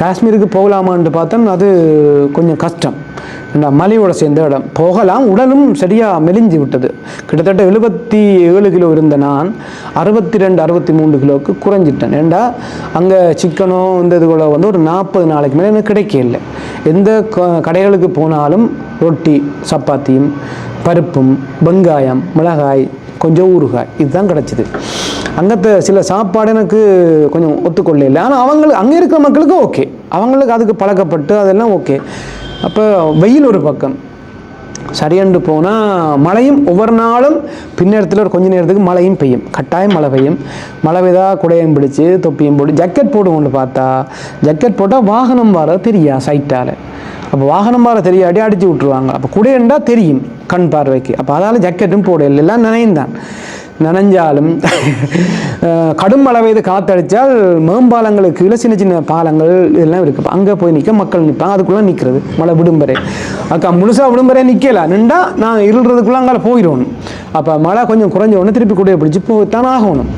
காஷ்மீருக்கு போகலாமான்னு பார்த்தேன். அது கொஞ்சம் கஷ்டம். மலையோட சேர்ந்த இடம். போகலாம், உடலும் சரியாக மெலிஞ்சு விட்டது. கிட்டத்தட்ட 77 கிலோ இருந்த நான் 62-63 கிலோவுக்கு குறைஞ்சிட்டேன். ஏண்டா அங்கே சிக்கனோ இந்த இதுகளோ வந்து ஒரு 40 நாளைக்கு மேலே எனக்கு கிடைக்கல. எந்த கடைகளுக்கு போனாலும் ரொட்டி, சப்பாத்தியும், பருப்பும், வெங்காயம், மிளகாய், கொஞ்சம் ஊறுகாய், இதுதான் கிடச்சிது. அங்கത്തെ சில சாப்பாடு எனக்கு கொஞ்சம் ஒத்துக்கொள்ள இல்லை. ஆனால் அவங்களுக்கு அங்கே இருக்கிற மக்களுக்கு ஓகே, அவங்களுக்கு அதுக்கு பழக்கப்பட்டு அதெல்லாம் ஓகே. அப்போ வெயில் ஒரு பக்கம் சரியென்று போனால் மழையும் ஒவ்வொரு நாளும் பின்னேரத்தில் ஒரு கொஞ்ச நேரத்துக்கு மழையும் பெய்யும், கட்டாயம் மழை பெய்யும். மழை பெய்தா குடையும் பிடிச்சி தொப்பியும் போட்டு ஜக்கெட் போட்டு கொண்டு பார்த்தா, ஜக்கெட் போட்டால் வாகனம் வர தெரியா சைட்டால். அப்போ வாகனம் வர தெரியாட்டி அடித்து விட்ருவாங்க. அப்போ குடையண்டா தெரியும் கண் பார்வைக்கு. அப்போ அதால் ஜக்கெட்டும் போட இல்லை, எல்லாம் நனைந்தான். நனைஞ்சாலும் கடும் மழை பெய்து காற்றடித்தால் மேம்பாலங்களுக்கு கீழே சின்ன சின்ன பாலங்கள் இதெல்லாம் இருக்குது. அங்கே போய் நிற்க மக்கள் நிற்பாங்க, அதுக்குள்ளே நிற்கிறது மழை விடும்பறை. அக்கா முழுசாக விடும்பறை நிற்கல, நின்றா நான் இருள்றதுக்குள்ளே அங்கே போயிடணும். அப்போ மழை கொஞ்சம் குறைஞ்ச உடனே திருப்பி கூடைய பிடிச்சி போய்த்தான் ஆகணும்.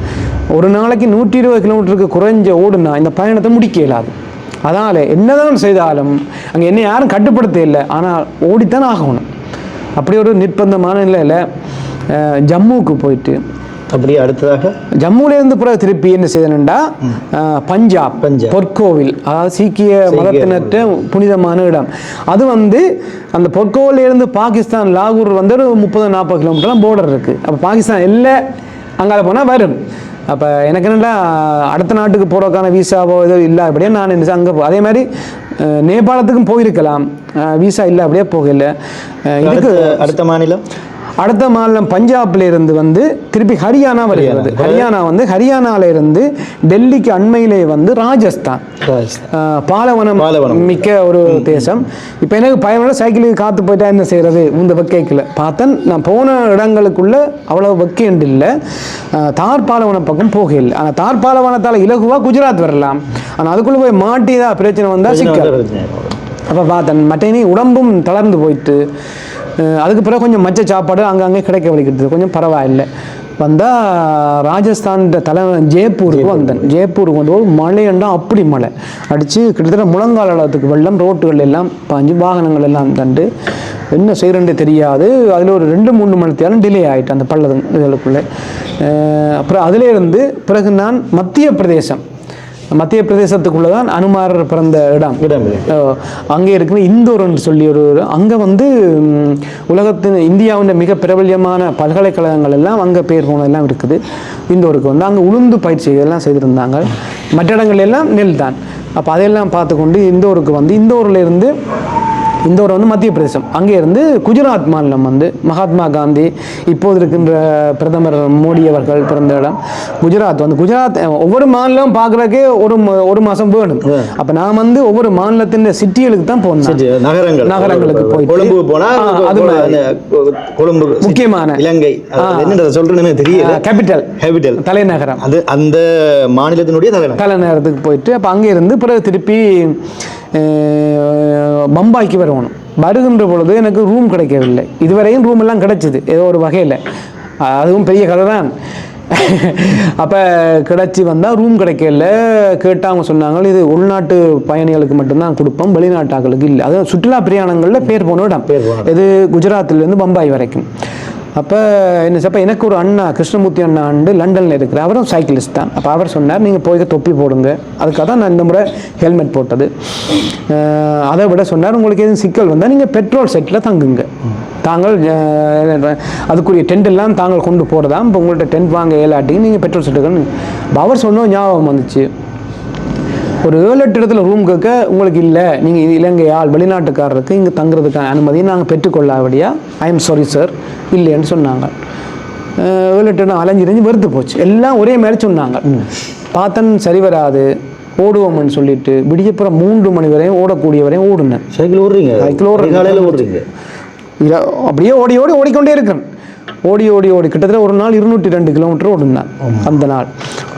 ஒரு நாளைக்கு 120 கிலோமீட்டருக்கு குறைஞ்ச ஓடுனா இந்த பயணத்தை முடிக்க இயலாது. அதனால் என்னதான் செய்தாலும் அங்கே என்ன யாரும் கட்டுப்படுத்த இல்லை, ஆனால் ஓடித்தான் ஆகணும். அப்படி ஒரு நிர்பந்தமான நிலையில் ஜம்முவுக்கு போயிட்டு அப்படியே அடுத்ததாக ஜம்முலேருந்து பிறகு திருப்பி என்ன செய்தேன்டா, பஞ்சாப் பொற்கோவில், அதாவது சீக்கிய மதத்தினற்ற புனிதமான இடம். அது வந்து அந்த பொற்கோவிலேருந்து பாகிஸ்தான் லாகூர் வந்து ஒரு 30-40 கிலோமீட்டர்லாம் போர்டர் இருக்குது. அப்போ பாகிஸ்தான் எல்லாம் அங்கே போனால் வரும். அப்போ எனக்கு என்னென்னா அடுத்த நாட்டுக்கு போகிறதுக்கான வீசாவோ ஏதோ இல்லை அப்படியே நான் என்ன அங்கே அதே மாதிரி நேபாளத்துக்கும் போயிருக்கலாம், வீசா இல்லை அப்படியே போகல. இதுக்கு அடுத்த மாநிலம் பஞ்சாப்ல இருந்து வந்து திருப்பி ஹரியானா வருகிறது. ஹரியானா வந்து ஹரியானால இருந்து டெல்லிக்கு அண்மையிலே வந்து ராஜஸ்தான் பாலைவனம் மிக்க ஒரு தேசம். இப்போ எனக்கு பயணம் சைக்கிளுக்கு காத்து போயிட்டா என்ன செய்யறது, இந்த வெக்கைக்குள்ள பார்த்தேன். நான் போன இடங்களுக்குள்ள அவ்வளவு வெக்கைண்டு இல்லை, தார் பாலைவனம் பக்கம் போக இல்லை. ஆனால் தார் பாலைவனத்தால் இலகுவா குஜராத் வரலாம், ஆனால் அதுக்குள்ள போய் மாட்டிதான் பிரச்சனை வந்தால் சிக்கல். அப்போ பார்த்தேன் மற்றனி உடம்பும் தளர்ந்து போயிட்டு, அதுக்கு பிறகு கொஞ்சம் மச்ச சாப்பாடு அங்கங்கே கிடைக்க வலிக்கிறது, கொஞ்சம் பரவாயில்லை. வந்தால் ராஜஸ்தான் ஜெய்ப்பூருக்கு வந்தேன். ஜெய்ப்பூருக்கு வந்து மழையண்டா அப்படி மழை அடித்து கிட்டத்தட்ட முழங்கால் அளவுக்கு வெள்ளம், ரோட்டுகள் எல்லாம் பாஞ்சு வாகனங்கள் எல்லாம் தண்டு என்ன செய்கிறேன்னு தெரியாது. அதில் ஒரு 2-3 மணி நேரம் டிலே ஆகிட்டு அந்த பள்ளம் இதுகளுக்குள்ளே. அப்புறம் அதிலேருந்து பிறகு நான் மத்திய பிரதேசத்துக்குள்ளே தான் அனுமார் பிறந்த இடம். அங்கே இருக்கிற இந்தோர்னு சொல்லி ஒரு அங்கே வந்து உலகத்தின் இந்தியாவின் மிக பிரபல்யமான பல்கலைக்கழகங்கள் எல்லாம் அங்கே பேர் போனதெல்லாம் இருக்குது. இந்தோருக்கு வந்து அங்கே உளுந்து பயிற்சி எல்லாம் செய்திருந்தாங்க. மற்ற இடங்கள் எல்லாம் நெல் தான். அப்போ அதையெல்லாம் பார்த்துக்கொண்டு இந்தோருக்கு வந்து இந்தோரில் வந்து மத்திய பிரதேசம், அங்கே இருந்து குஜராத் மாநிலம் வந்து மகாத்மா காந்தி இப்போது இருக்கின்ற பிரதமர் மோடி அவர்கள் பிறந்த இடம் குஜராத். வந்து குஜராத் ஒவ்வொரு மாநிலம் பார்க்குறதுக்கே ஒரு மாதம் வேணும். அப்போ நான் வந்து ஒவ்வொரு மாநிலத்தின் சிட்டிகளுக்கு தான் போனேன், நகரங்களுக்கு போயிட்டு கொழும்பு போனால் அது கொழும்பு முக்கியமான இலங்கை சொல்றேன்னு தெரியல, கேபிட்டல் தலைநகரம், அது அந்த மாநிலத்தினுடைய தலைநகரத்துக்கு போயிட்டு அப்போ அங்கே இருந்து பிறகு திருப்பி பம்பாய்க்கு வரணும். வருகின்ற பொழுது எனக்கு ரூம் கிடைக்கவில்லை. இதுவரையும் ரூம் எல்லாம் கிடைச்சிது ஏதோ ஒரு வகையில், அதுவும் பெரிய கதை தான். அப்போ கிடச்சி வந்தால் ரூம் கிடைக்கல. கேட்டால் அவங்க சொன்னாங்க இது உள்நாட்டு பயணிகளுக்கு மட்டும்தான் கொடுப்போம், வெளிநாட்டாக்களுக்கு இல்லை. அதாவது சுற்றுலா பிரயாணங்களில் பேர் போன இடம் இது குஜராத்திலேருந்து பம்பாய் வரைக்கும். அப்போ என்ன அப்போ எனக்கு ஒரு அண்ணா கிருஷ்ணமூர்த்தி அண்ணா லண்டனில் இருக்கிறார், அவரும் சைக்கிளிஸ்ட் தான். அப்போ அவர் சொன்னார் நீங்கள் போய் தொப்பி போடுங்க. அதுக்காக தான் நான் இந்த முறை ஹெல்மெட் போட்டது. அதை விட சொன்னார் உங்களுக்கு எதுவும் சிக்கல் வந்தால் நீங்கள் பெட்ரோல் செட்டில் தங்குங்க, தாங்கள் அதுக்குரிய டென்ட் எல்லாம் தாங்கள் கொண்டு போகிறதா, இப்போ உங்கள்கிட்ட டென்ட் வாங்க ஏலாட்டிங்க நீங்கள் பெட்ரோல் செட்டுக்குன்னு. அவர் சொன்ன ஞாபகம் வந்துச்சு. ஒரு 7-8 இடத்துல ரூம் கேட்க உங்களுக்கு இல்லை, நீங்கள் இலங்கை ஆள் வெளிநாட்டுக்காரருக்கு இங்கே தங்குறதுக்கான அனுமதியை நாங்கள் பெற்றுக்கொள்ளாபடியா ஐ எம் சாரி சார் இல்லைன்னு சொன்னாங்க. 7-8 அலைஞ்சிரிஞ்சு வெறுத்து போச்சு. எல்லாம் ஒரே மாதிரி சொன்னாங்க. பார்த்தன் சரி வராது ஓடுவோம்னு சொல்லிட்டு விடியப்புறம் 3 மணி வரையும் ஓடக்கூடிய வரையும் ஓடுனேன். சைக்கிள் ஓடுறீங்க அப்படியே ஓடிக்கொண்டே இருக்கேன். ஓடி கிட்டத்தட்ட ஒரு நாள் 202 கிலோமீட்டர் ஓடுனேன். அந்த நாள்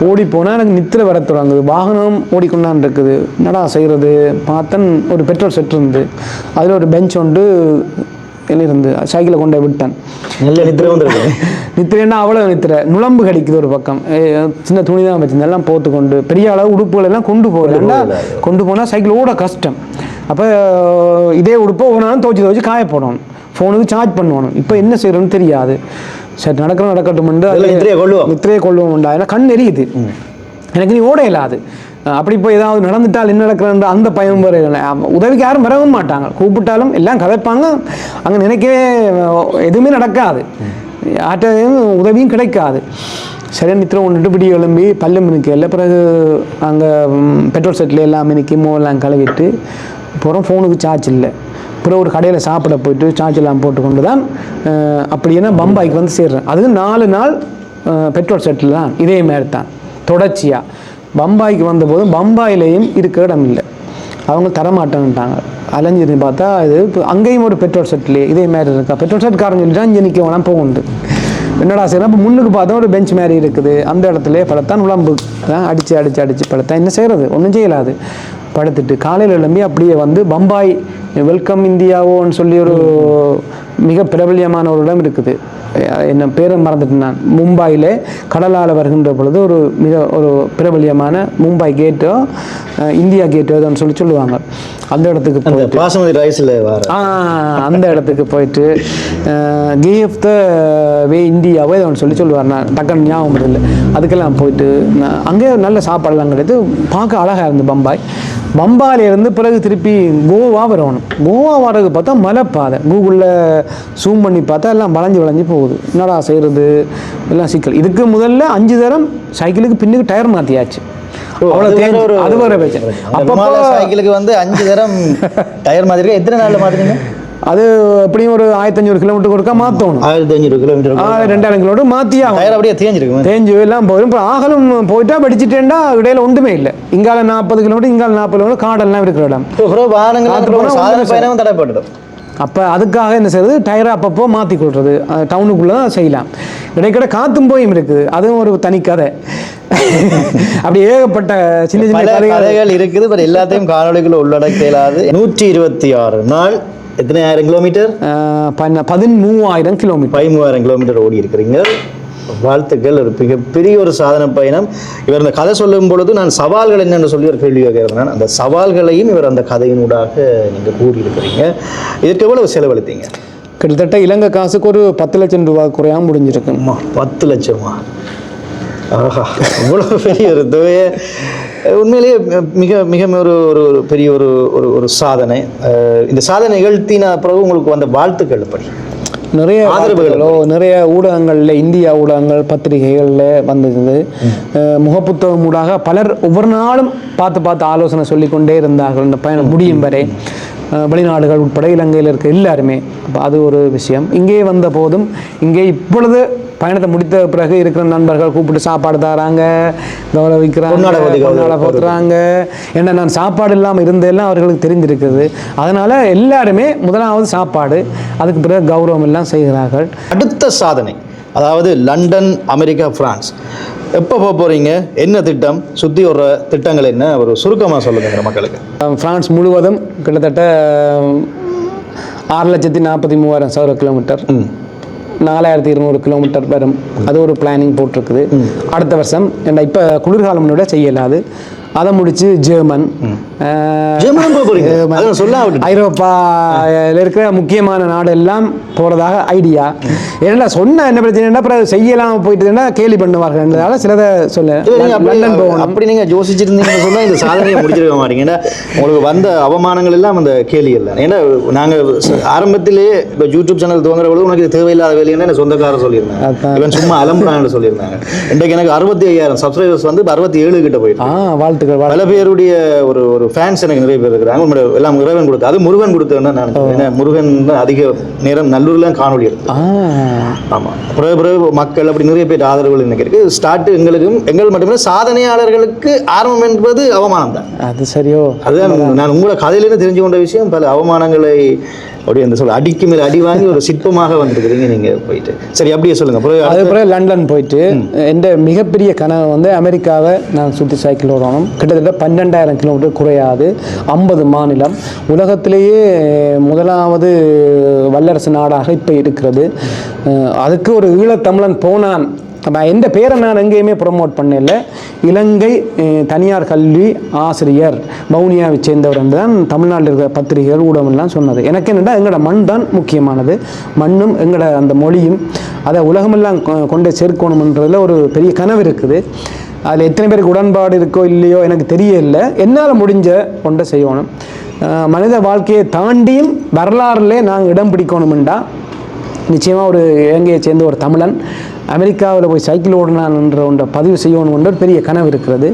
ஓடி போனால் எனக்கு நித்திரை வர தொடங்குது. வாகனம் ஓடிக்கொண்டான் இருக்குது. என்னடா செய்கிறது பார்த்தன் ஒரு பெட்ரோல் செட் இருந்து அதில் ஒரு பெஞ்ச் உண்டு இருந்து சைக்கிளை கொண்டு விட்டேன். நித்திரைன்னா அவ்வளோ நித்திரை, நுழம்பு கடிக்குது ஒரு பக்கம். சின்ன துணி தான் வச்சிருந்தேன், எல்லாம் போத்துக்கொண்டு பெரிய அளவு உடுப்புகள் எல்லாம் கொண்டு போகலன்னா கொண்டு போனால் சைக்கிள் ஓட கஷ்டம். அப்போ இதே உடுப்பை ஒரு நாள் துவச்சி காய போடணும், ஃபோனுக்கு சார்ஜ் பண்ணணும். இப்போ என்ன செய்யறோன்னு தெரியாது. சரி நடக்கட்டும் நித்திரையை கொள்வோம் உண்டா, ஏன்னா கண் எரியுது எனக்கு, நீ ஓட இல்லாது. அப்படி இப்போ ஏதாவது நடந்துட்டால் என்ன நடக்கிறன்ற அந்த பயம் வர உதவிக்கு யாரும் வரவும் மாட்டாங்க. கூப்பிட்டாலும் எல்லாம் கதைப்பாங்க, அங்கே நினைக்கவே எதுவுமே நடக்காது, யார்ட்டையும் உதவியும் கிடைக்காது. சரியாக நித்திரை ஒன்றுட்டு பிடி எழும்பி பல்லு மினுக்கல. பிறகு அங்கே பெட்ரோல் செட்டில் எல்லாம் மினுக்கி எல்லாம் கழுவிட்டு போகிறோம். ஃபோனுக்கு சார்ஜ் இல்லை. அப்புறம் ஒரு கடையில் சாப்பிட போயிட்டு சார்ஜ் எல்லாம் போட்டுக்கொண்டு தான் அப்படின்னா பம்பாய்க்கு வந்து சேர்றேன். அது 4 நாள் பெட்ரோல் செட்டில் தான் இதே மாதிரி தான் தொடர்ச்சியாக. பம்பாய்க்கு வந்தபோது பம்பாயிலையும் இருக்க இடம் இல்லை, அவங்க தரமாட்டேன்ட்டாங்க. அலைஞ்சிருந்து பார்த்தா இது அங்கேயும் ஒரு பெட்ரோல் செட்லேயே இதே மாதிரி இருக்கா. பெட்ரோல் செட்காரன் சொல்லிட்டா இங்கே நிற்க வேணாம் போகுண்டு. என்னடா செய்யணும், இப்போ முன்னுக்கு பார்த்தா ஒரு பெஞ்ச் மாதிரி இருக்குது, அந்த இடத்துல படுத்தான் உடம்பு அடித்து படுத்தா என்ன செய்கிறது, ஒன்றும் செய்யலாது. படுத்துட்டு காலையில் எழும்பி அப்படியே வந்து பம்பாய் வெல்கம் இந்தியாவோன்னு சொல்லி ஒரு மிக பிரபல்யமான ஒரு இடம் இருக்குது. என்ன பேரை மறந்துட்டு நான். மும்பாயில் கடலால் வருகின்ற பொழுது ஒரு பிரபல்யமான மும்பை கேட்டோ இந்தியா கேட்டோன்னு சொல்லுவாங்க. அந்த இடத்துக்கு போயிட்டு பாசமதி ரைஸில் அந்த இடத்துக்கு போயிட்டு கேஃப் த வே இந்தியாவோ இதை சொல்லுவார். நான் டக்குன்னு ஞாபகம் இல்லை. அதுக்கெல்லாம் போயிட்டு அங்கே நல்ல சாப்பாடெல்லாம் கிடையாது, பார்க்க அழகாக இருந்து பம்பாய். பம்பாயிலேருந்து பிறகு திருப்பி கோவா வரணும். கோவா வர்றது பார்த்தா மலைப்பாதை, கூகுளில் ஜூம் பண்ணி பார்த்தா எல்லாம் வளைஞ்சு போகுது. என்னடா செய்கிறது எல்லாம் சிக்கல். இதுக்கு முதல்ல 5 தரம் சைக்கிளுக்கு பின்னுக்கு டயர் மாற்றியாச்சு. அது வர பேச்சு. அப்போ சைக்கிளுக்கு வந்து 5 தரம் டயர் மாதிரி எத்தனை நாளில் மாற்றினீங்க? அது எப்படியும் ஒரு 1500 கிலோமீட்டருக்கு ஒருக்கா மாற்றணும். 1500 கிலோமீட்டர் 2000 கிலோமீட்டர் மாற்றியாகும். அப்படியே தேஞ்சு எல்லாம் போயிடும். இப்போ ஆகலும் போயிட்டா படிச்சுட்டேன்டா இடையில ஒன்றுமே இல்லை. இங்கால 40 கிலோமீட்டர் இங்கால 40 கிலோமீட்டர் காடெல்லாம் இருக்கிற இடம். பயணம் தடைப்பட்டுடும். அப்போ அதுக்காக என்ன செய்யறது, டயரை அப்பப்போ மாற்றி கொள்வது. டவுனுக்குள்ளே தான் செய்யலாம். இடைக்கிட காற்றும் போயும் இருக்குது, அதுவும் ஒரு தனி கதை. அப்படி ஏகப்பட்ட சின்ன சின்ன கதைகள் இருக்குது. எல்லாத்தையும் காணொலிக்குள்ள உள்ளடக்க இயலாது. 126 நாள் எத்தனை ஆயிரம் கிலோமீட்டர்? 13,000 கிலோமீட்டர். 13,000 கிலோமீட்டர் ஓடி இருக்கிறீங்க. வாழ்த்துக்கள். ஒரு மிகப்பெரிய ஒரு சாதனை பயணம். இவர் இந்த கதை சொல்லும் பொழுது நான் சவால்கள் என்னென்னு சொல்லி ஒரு கேள்வி கேட்கிறேன். அந்த சவால்களையும் இவர் அந்த கதையினூடாக நீங்கள் கூறியிருக்கிறீங்க. இதற்கு எவ்வளவு செலவழித்தீங்க? கிட்டத்தட்ட இலங்கை காசுக்கு ஒரு 10 லட்சம் ரூபாய் குறையாம முடிஞ்சிருக்கு. 10 லட்சமா? ஆஹா, இவ்வளோ பெரிய ஒரு தொகையை உண்மையிலேயே மிக மிக ஒரு பெரிய ஒரு சாதனை. இந்த சாதனை நிகழ்த்தின பிறகு உங்களுக்கு வந்த வாழ்த்துக்கள் எப்படி? நிறைய ஆதரவுகளோ நிறைய ஊடகங்களில் இந்தியா ஊடகங்கள் பத்திரிகைகளில் வந்தது. முகப்புத்தகம் ஊடாக பலர் ஒவ்வொரு நாளும் பார்த்து ஆலோசனை சொல்லிக்கொண்டே இருந்தார்கள் இந்த பயணம் முடியும் வரை. வெளிநாடுகள் உட்பட இலங்கையில் இருக்க எல்லாருமே. அப்போ அது ஒரு விஷயம். இங்கே வந்த போதும் இங்கே இப்பொழுது பயணத்தை முடித்த பிறகு இருக்கிற நண்பர்கள் கூப்பிட்டு சாப்பாடு தராங்க, கௌரவிக்கிறாங்க, போத்துறாங்க. ஏன்னா நான் சாப்பாடு இல்லாமல் இருந்தெல்லாம் அவர்களுக்கு தெரிஞ்சிருக்குது. அதனால் எல்லாருமே முதலாவது சாப்பாடு, அதுக்கு பிறகு கௌரவம் எல்லாம் செய்கிறார்கள். அடுத்த சாதனை, அதாவது லண்டன், அமெரிக்கா, பிரான்ஸ் எப்போ போக போகிறீங்க? என்ன திட்டம்? சுற்றி வர்ற திட்டங்கள் என்ன? ஒரு சுருக்கமாக சொல்லுங்க மக்களுக்கு. பிரான்ஸ் முழுவதும் கிட்டத்தட்ட 6,43,000 சதுர கிலோமீட்டர், 4,200 கிலோமீட்டர் வரும். அது ஒரு பிளானிங் போட்டிருக்குது. அடுத்த வருஷம் இப்போ குளிர்காலம் விட செய்யலாது. அதை முடிச்சு ஜெர்மன், ஐரோப்பாவில் இருக்கிற முக்கியமான நாடு எல்லாம் போகிறதாக ஐடியா. ஏன்னா சொன்ன என்ன பிரச்சனை, அப்புறம் செய்யலாம் போயிட்டுன்னா கேலி பண்ணுவார்கள். சிலதை சொல்ல லண்டன் போகணும் அப்படி நீங்கள் யோசிச்சிருந்தீங்கன்னு சொன்னால் இந்த சாதனையை முடிச்சிருக்க மாட்டீங்க. ஏன்னா உங்களுக்கு வந்த அவமானங்கள் எல்லாம் அந்த கேலி இல்லை. ஏன்னா நாங்கள் ஆரம்பத்திலேயே இப்போ யூடியூப் சேனல் துவங்குறவங்களும் உனக்கு தேவையில்லாத வேலைன்னு என்ன சொந்தக்காரர் சொல்லியிருந்தாங்க. இவன் சும்மா அலம்புறான்னு சொல்லியிருந்தாங்க. இன்றைக்கு எனக்கு 65,000 சப்ஸ்கிரைபர்ஸ் வந்து 67 கிட்ட போயிட்டு. வாழ்த்துக்கள். பல பேருடைய ஒரு ஃபேன்ஸ் எனக்கு நிறைய பேர் இருக்கிறாங்க. எல்லாம் இறைவன் கொடுத்து, அது முருகன் கொடுத்தேன்னு நான் நினைக்கிறேன். முருகன் அதிக நேரம் நல்லூர்ல காணொலி இருக்கு. ஆமாம், பிறகு மக்கள் அப்படி நிறைய பேர் ஆதரவுகள் எனக்கு இருக்கு. ஸ்டார்ட் எங்கள் மட்டுமே சாதனையாளர்களுக்கு ஆரம்பம் என்பது அவமானம் தான். அது சரியோ? அதுதான் நான் உங்களை கதையிலேருந்து தெரிஞ்சு கொண்ட விஷயம். பல அவமானங்களை அப்படியே அந்த சொல்ல அடிக்கு மேலே அடி வாங்கி ஒரு சிற்பமாக வந்துருக்குறீங்க நீங்கள் போயிட்டு. சரி, அப்படியே சொல்லுங்கள். அதுக்கப்புறம் லண்டன் போயிட்டு எந்த மிகப்பெரிய கனவு வந்து அமெரிக்காவை நான் சுற்றி சைக்கிள் ஓடணும். கிட்டத்தட்ட 12,000 கிலோமீட்டர் குறையாது, 50 மாநிலம், உலகத்திலேயே முதலாவது வல்லரசு நாடாக இப்போ இருக்கிறது. அதுக்கு ஒரு ஈழத்தமிழன் போனான். எந்த பேரை நான் எங்கேயுமே ப்ரொமோட் பண்ணல. இலங்கை தனியார் கல்வி ஆசிரியர் வவுனியாவை சேர்ந்தவர் என்று தான் தமிழ்நாட்டில் இருக்கிற பத்திரிகைகள் ஊடகம்லாம் சொன்னது. எனக்கு என்னென்னா எங்களோட மண் தான் முக்கியமானது. மண்ணும் எங்களோட அந்த மொழியும் அதை உலகமெல்லாம் கொண்டு சேர்க்கணுன்றதில் ஒரு பெரிய கனவு இருக்குது. அதில் எத்தனை பேருக்கு உடன்பாடு இருக்கோ இல்லையோ எனக்கு தெரியல. என்னால் முடிஞ்ச ஒன்றை செய்யணும். மனித வாழ்க்கையை தாண்டியும் வரலாறுலே நாங்கள் இடம் பிடிக்கணுமெண்டா நிச்சயமாக ஒரு இலங்கையை சேர்ந்த ஒரு தமிழன் அமெரிக்காவில் போய் சைக்கிள் ஓடினான்ன்ற ஒன்றை பதிவு செய்யணுன்ற ஒரு பெரிய கனவு இருக்கிறது.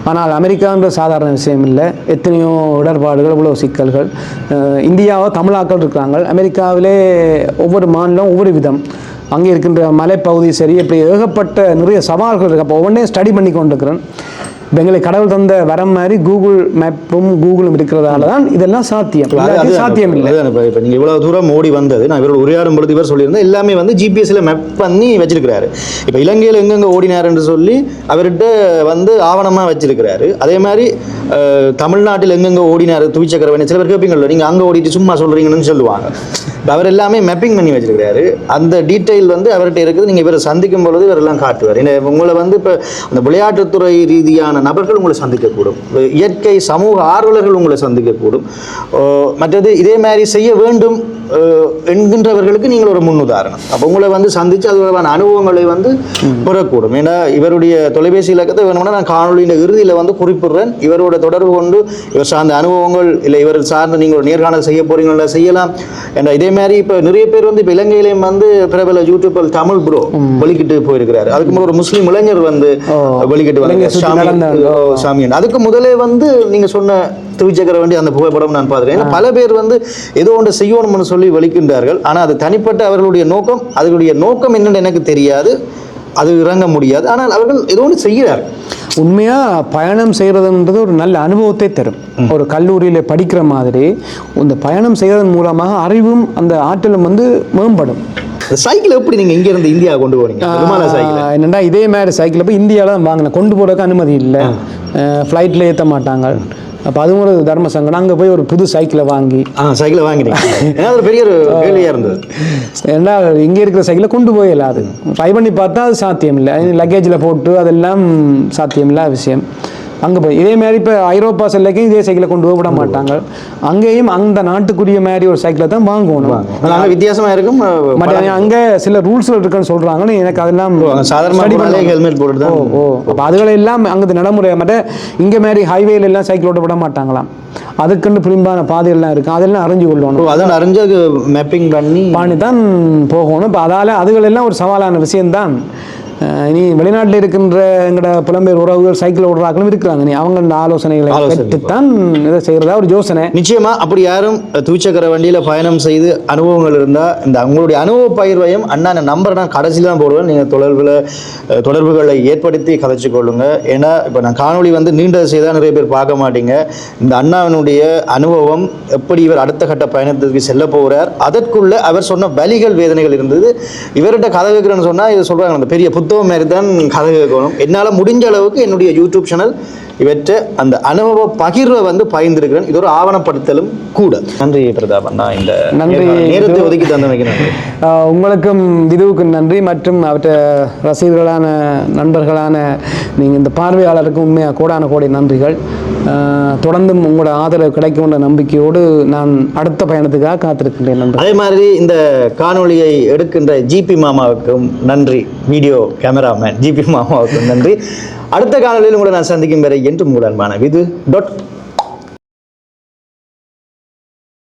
ஆனால் அமெரிக்கான்ற சாதாரண விஷயம் இல்லை. எத்தனையோ இடர்பாடுகள், இவ்வளோ சிக்கல்கள். இந்தியாவை தமிழாக்கள் இருக்கிறாங்க. அமெரிக்காவிலே ஒவ்வொரு மாநிலம் ஒவ்வொரு விதம். அங்கே இருக்கின்ற மலைப்பகுதி சரி, இப்படி ஏகப்பட்ட நிறைய சவால்கள் இருக்குது. அப்போ ஒவ்வொன்றே ஸ்டடி பண்ணி கொண்டிருக்கிறேன். இப்போ எங்களுக்கு கடவுள் தந்த வரம் மாதிரி கூகுள் மேப்பும் கூகுளும் இருக்கிறதால தான் இதெல்லாம் சாத்தியம். சாத்தியம் இல்லை. இப்போ நீங்கள் இவ்வளோ தூரம் ஓடி வந்தது, நான் இவரோட உரையாடும் பொழுது இவர் சொல்லியிருந்தேன், எல்லாமே வந்து ஜிபிஎஸ்ல மேப் பண்ணி வச்சிருக்கிறாரு. இப்போ இலங்கையில் எங்கெங்கே ஓடினாருன்னு சொல்லி அவர்கிட்ட வந்து ஆவணமாக வச்சிருக்கிறாரு. அதே மாதிரி தமிழ்நாட்டில் எங்கெங்கே ஓடினார் துவிச்சக்கரவணி, சில பேர் கேட்பீங்களோ நீங்கள் அங்கே ஓடிட்டு சும்மா சொல்கிறீங்கன்னு சொல்லுவாங்க. அவர் எல்லாமே மேப்பிங் பண்ணி வச்சிருக்கிறாரு. அந்த டீட்டெயில் வந்து அவர்கிட்ட இருக்குது. நீங்கள் இவரை சந்திக்கும் பொழுது இவரெல்லாம் காட்டுவார். உங்களை வந்து இப்போ அந்த விளையாட்டுத்துறை ரீதியான நபர்கள் உங்களை சந்திக்கக்கூடும், இயற்கை சமூக ஆர்வலர்கள் உங்களை சந்திக்கக்கூடும். மற்றது இதே மாதிரி செய்ய வேண்டும் என்கின்றவர்களுக்கு நீங்கள் ஒரு முன்னுதாரணம். அப்போ உங்களை வந்து சந்தித்து அதுக்கான அனுபவங்களை வந்து பெறக்கூடும். ஏன்னா இவருடைய தொலைபேசி இலக்கத்தை வேணும்னா நான் காணொலியின் இறுதியில் வந்து குறிப்பிடுறேன். இவரோட தொடர்பு கொண்டு இவர் சார்ந்த அனுபவங்கள் இல்லை இவர் சார்ந்து நீங்கள் ஒரு நேர்காணல் செய்ய போறீங்களா செய்யலாம். ஏன்னா இதே மாதிரி இப்போ நிறைய பேர் வந்து இப்போ இலங்கையிலையும் வந்து பிரபல யூடியூபர் தமிழ் ப்ரோ வெளிக்கிட்டு போயிருக்கிறாரு. அதுக்கு ஒரு முஸ்லீம் இளைஞர் வந்து வெளிக்கிட்டு வந்தாங்க சாமி. அதுக்கு முதலே வந்து நீங்க சொன்ன துவிச்சக்கர வேண்டிய அந்த புகைப்படம் நான் பார்த்துருக்கேன். பல பேர் வந்து ஏதோ ஒன்று செய்யணும்னு சொல்லி வெளிக்கின்றார்கள். ஆனால் அது தனிப்பட்ட அவர்களுடைய நோக்கம், அதனுடைய நோக்கம் என்னன்னு எனக்கு தெரியாது, அது இறங்க முடியாது. ஆனால் அவர்கள் ஏதோ ஒன்று செய்கிறார்கள். உண்மையாக பயணம் செய்கிறதுன்றது ஒரு நல்ல அனுபவத்தை தரும். ஒரு கல்லூரியில் படிக்கிற மாதிரி இந்த பயணம் செய்வதன் மூலமாக அறிவும் அந்த ஆற்றலும் வந்து மேம்படும். சைக்கிள் எப்படி நீங்கள் இங்கேருந்து இந்தியா கொண்டு போனீங்க? என்னென்னா இதே மாதிரி சைக்கிளை போய் இந்தியாவில் தான் வாங்கினேன். கொண்டு போகிறதுக்கு அனுமதி இல்லை, ஃப்ளைட்டில் ஏற்ற மாட்டாங்க. அப்போ அதுவும் ஒரு தர்ம சங்கம். அங்கே போய் ஒரு புது சைக்கிளை வாங்கி சைக்கிளை வாங்கிட்டீங்க. அது பெரிய ஒரு கேள்வியாக இருந்தது. ஏன்னா இங்கே இருக்கிற சைக்கிளை கொண்டு போயிடலாம். அது ட்ரை பண்ணி பார்த்தா அது சாத்தியம் இல்லை. லக்கேஜில் போட்டு அதெல்லாம் சாத்தியம் இல்லாத விஷயம். அங்கே போய் இதே மாதிரி இப்போ ஐரோப்பா செல்லைக்கும் இதே சைக்கிளை கொண்டு போய் விட மாட்டாங்க. அங்கேயும் அந்த நாட்டுக்குரிய மாதிரி ஒரு சைக்கிளை தான் வாங்கணும். அங்கே வித்தியாசமாக இருக்கும். அங்கே சில ரூல்ஸ்கள் இருக்குன்னு சொல்கிறாங்கன்னு எனக்கு அதெல்லாம் சாதாரணமாக ஹெல்மெட் போட்டு தான். அப்போ அதுகளை எல்லாம் அங்கே நடைமுறை மற்ற இங்கே மாதிரி ஹைவேல எல்லாம் சைக்கிள் ஓட்ட விட மாட்டாங்களாம். அதுக்குன்னு பிரிம்பான பாதைகள்லாம் இருக்குது. அதெல்லாம் அறிஞ்சு கொள்ளணும். அதெல்லாம் அறிஞ்சு அது மேப்பிங் பண்ணி தான் போகணும். இப்போ அதால் அதுகளெல்லாம் ஒரு சவாலான விஷயம்தான். இனி வெளிநாட்டில் இருக்கின்ற எங்களோட புலம்பெயர் உறவுகள் சைக்கிள் ஓடுறாக்களும் இருக்கிறாங்க. நீ அவங்க இந்த ஆலோசனைகளை பெற்றுத்தான் இதை செய்கிறதா ஒரு யோசனை. நிச்சயமாக அப்படி யாரும் துவிச்சக்கர வண்டியில் பயணம் செய்து அனுபவங்கள் இருந்தால் இந்த அவங்களுடைய அனுபவ பகிர்வையும் அண்ணா நம்பரை நான் கடைசியில் தான் போடுவேன். நீங்கள் தொடர்புகளை ஏற்படுத்தி கதைச்சு கொள்ளுங்க. ஏன்னா இப்போ நான் காணொலி நீண்ட செய்தால் நிறைய பேர் பார்க்க மாட்டீங்க. இந்த அண்ணாவினுடைய அனுபவம் எப்படி இவர் அடுத்த கட்ட பயணத்துக்கு செல்ல போகிறார், அதற்குள்ள அவர் சொன்ன வலிகள் வேதனைகள் இருந்தது. இவர்கிட்ட கதை வைக்கிறேன்னு சொன்னால் இதை சொல்கிறாங்க அந்த பெரிய புத்தகம் மாதிரி தான் கதை கேட்கணும். என்னால் முடிஞ்ச அளவுக்கு என்னுடைய யூடியூப் சேனல் இவற்றை அந்த அனுபவ பகிர்வை பகிர்ந்திருக்கிறேன். இது ஒரு ஆவணப்படுத்தலும் கூட. நன்றி பிரதாபண்ணா, இந்த நன்றி நேரத்தை ஒதுக்கி தந்தமைக்கு நன்றி. உங்களுக்கும் விதுவுக்கும் நன்றி. மற்றும் அவற்றை ரசிகர்களான நண்பர்களான நீங்கள் இந்த பார்வையாளருக்கும் உண்மையாக கோடான கோடி நன்றிகள். தொடர்ந்தும் உங்களோட ஆதரவு கிடைக்கும்ன்ற நம்பிக்கையோடு நான் அடுத்த பயணத்துக்காக காத்திருக்கின்றேன். நன்றி. அதே மாதிரி இந்த காணொலியை எடுக்கின்ற ஜிபி மாமாவுக்கும் நன்றி. வீடியோ கேமராமேன் ஜிபி மாமாவுக்கும் நன்றி. அடுத்த காணொலியில் உங்களை நான் சந்திக்கும் வரை என்றும் உங்கள் அன்பான விது.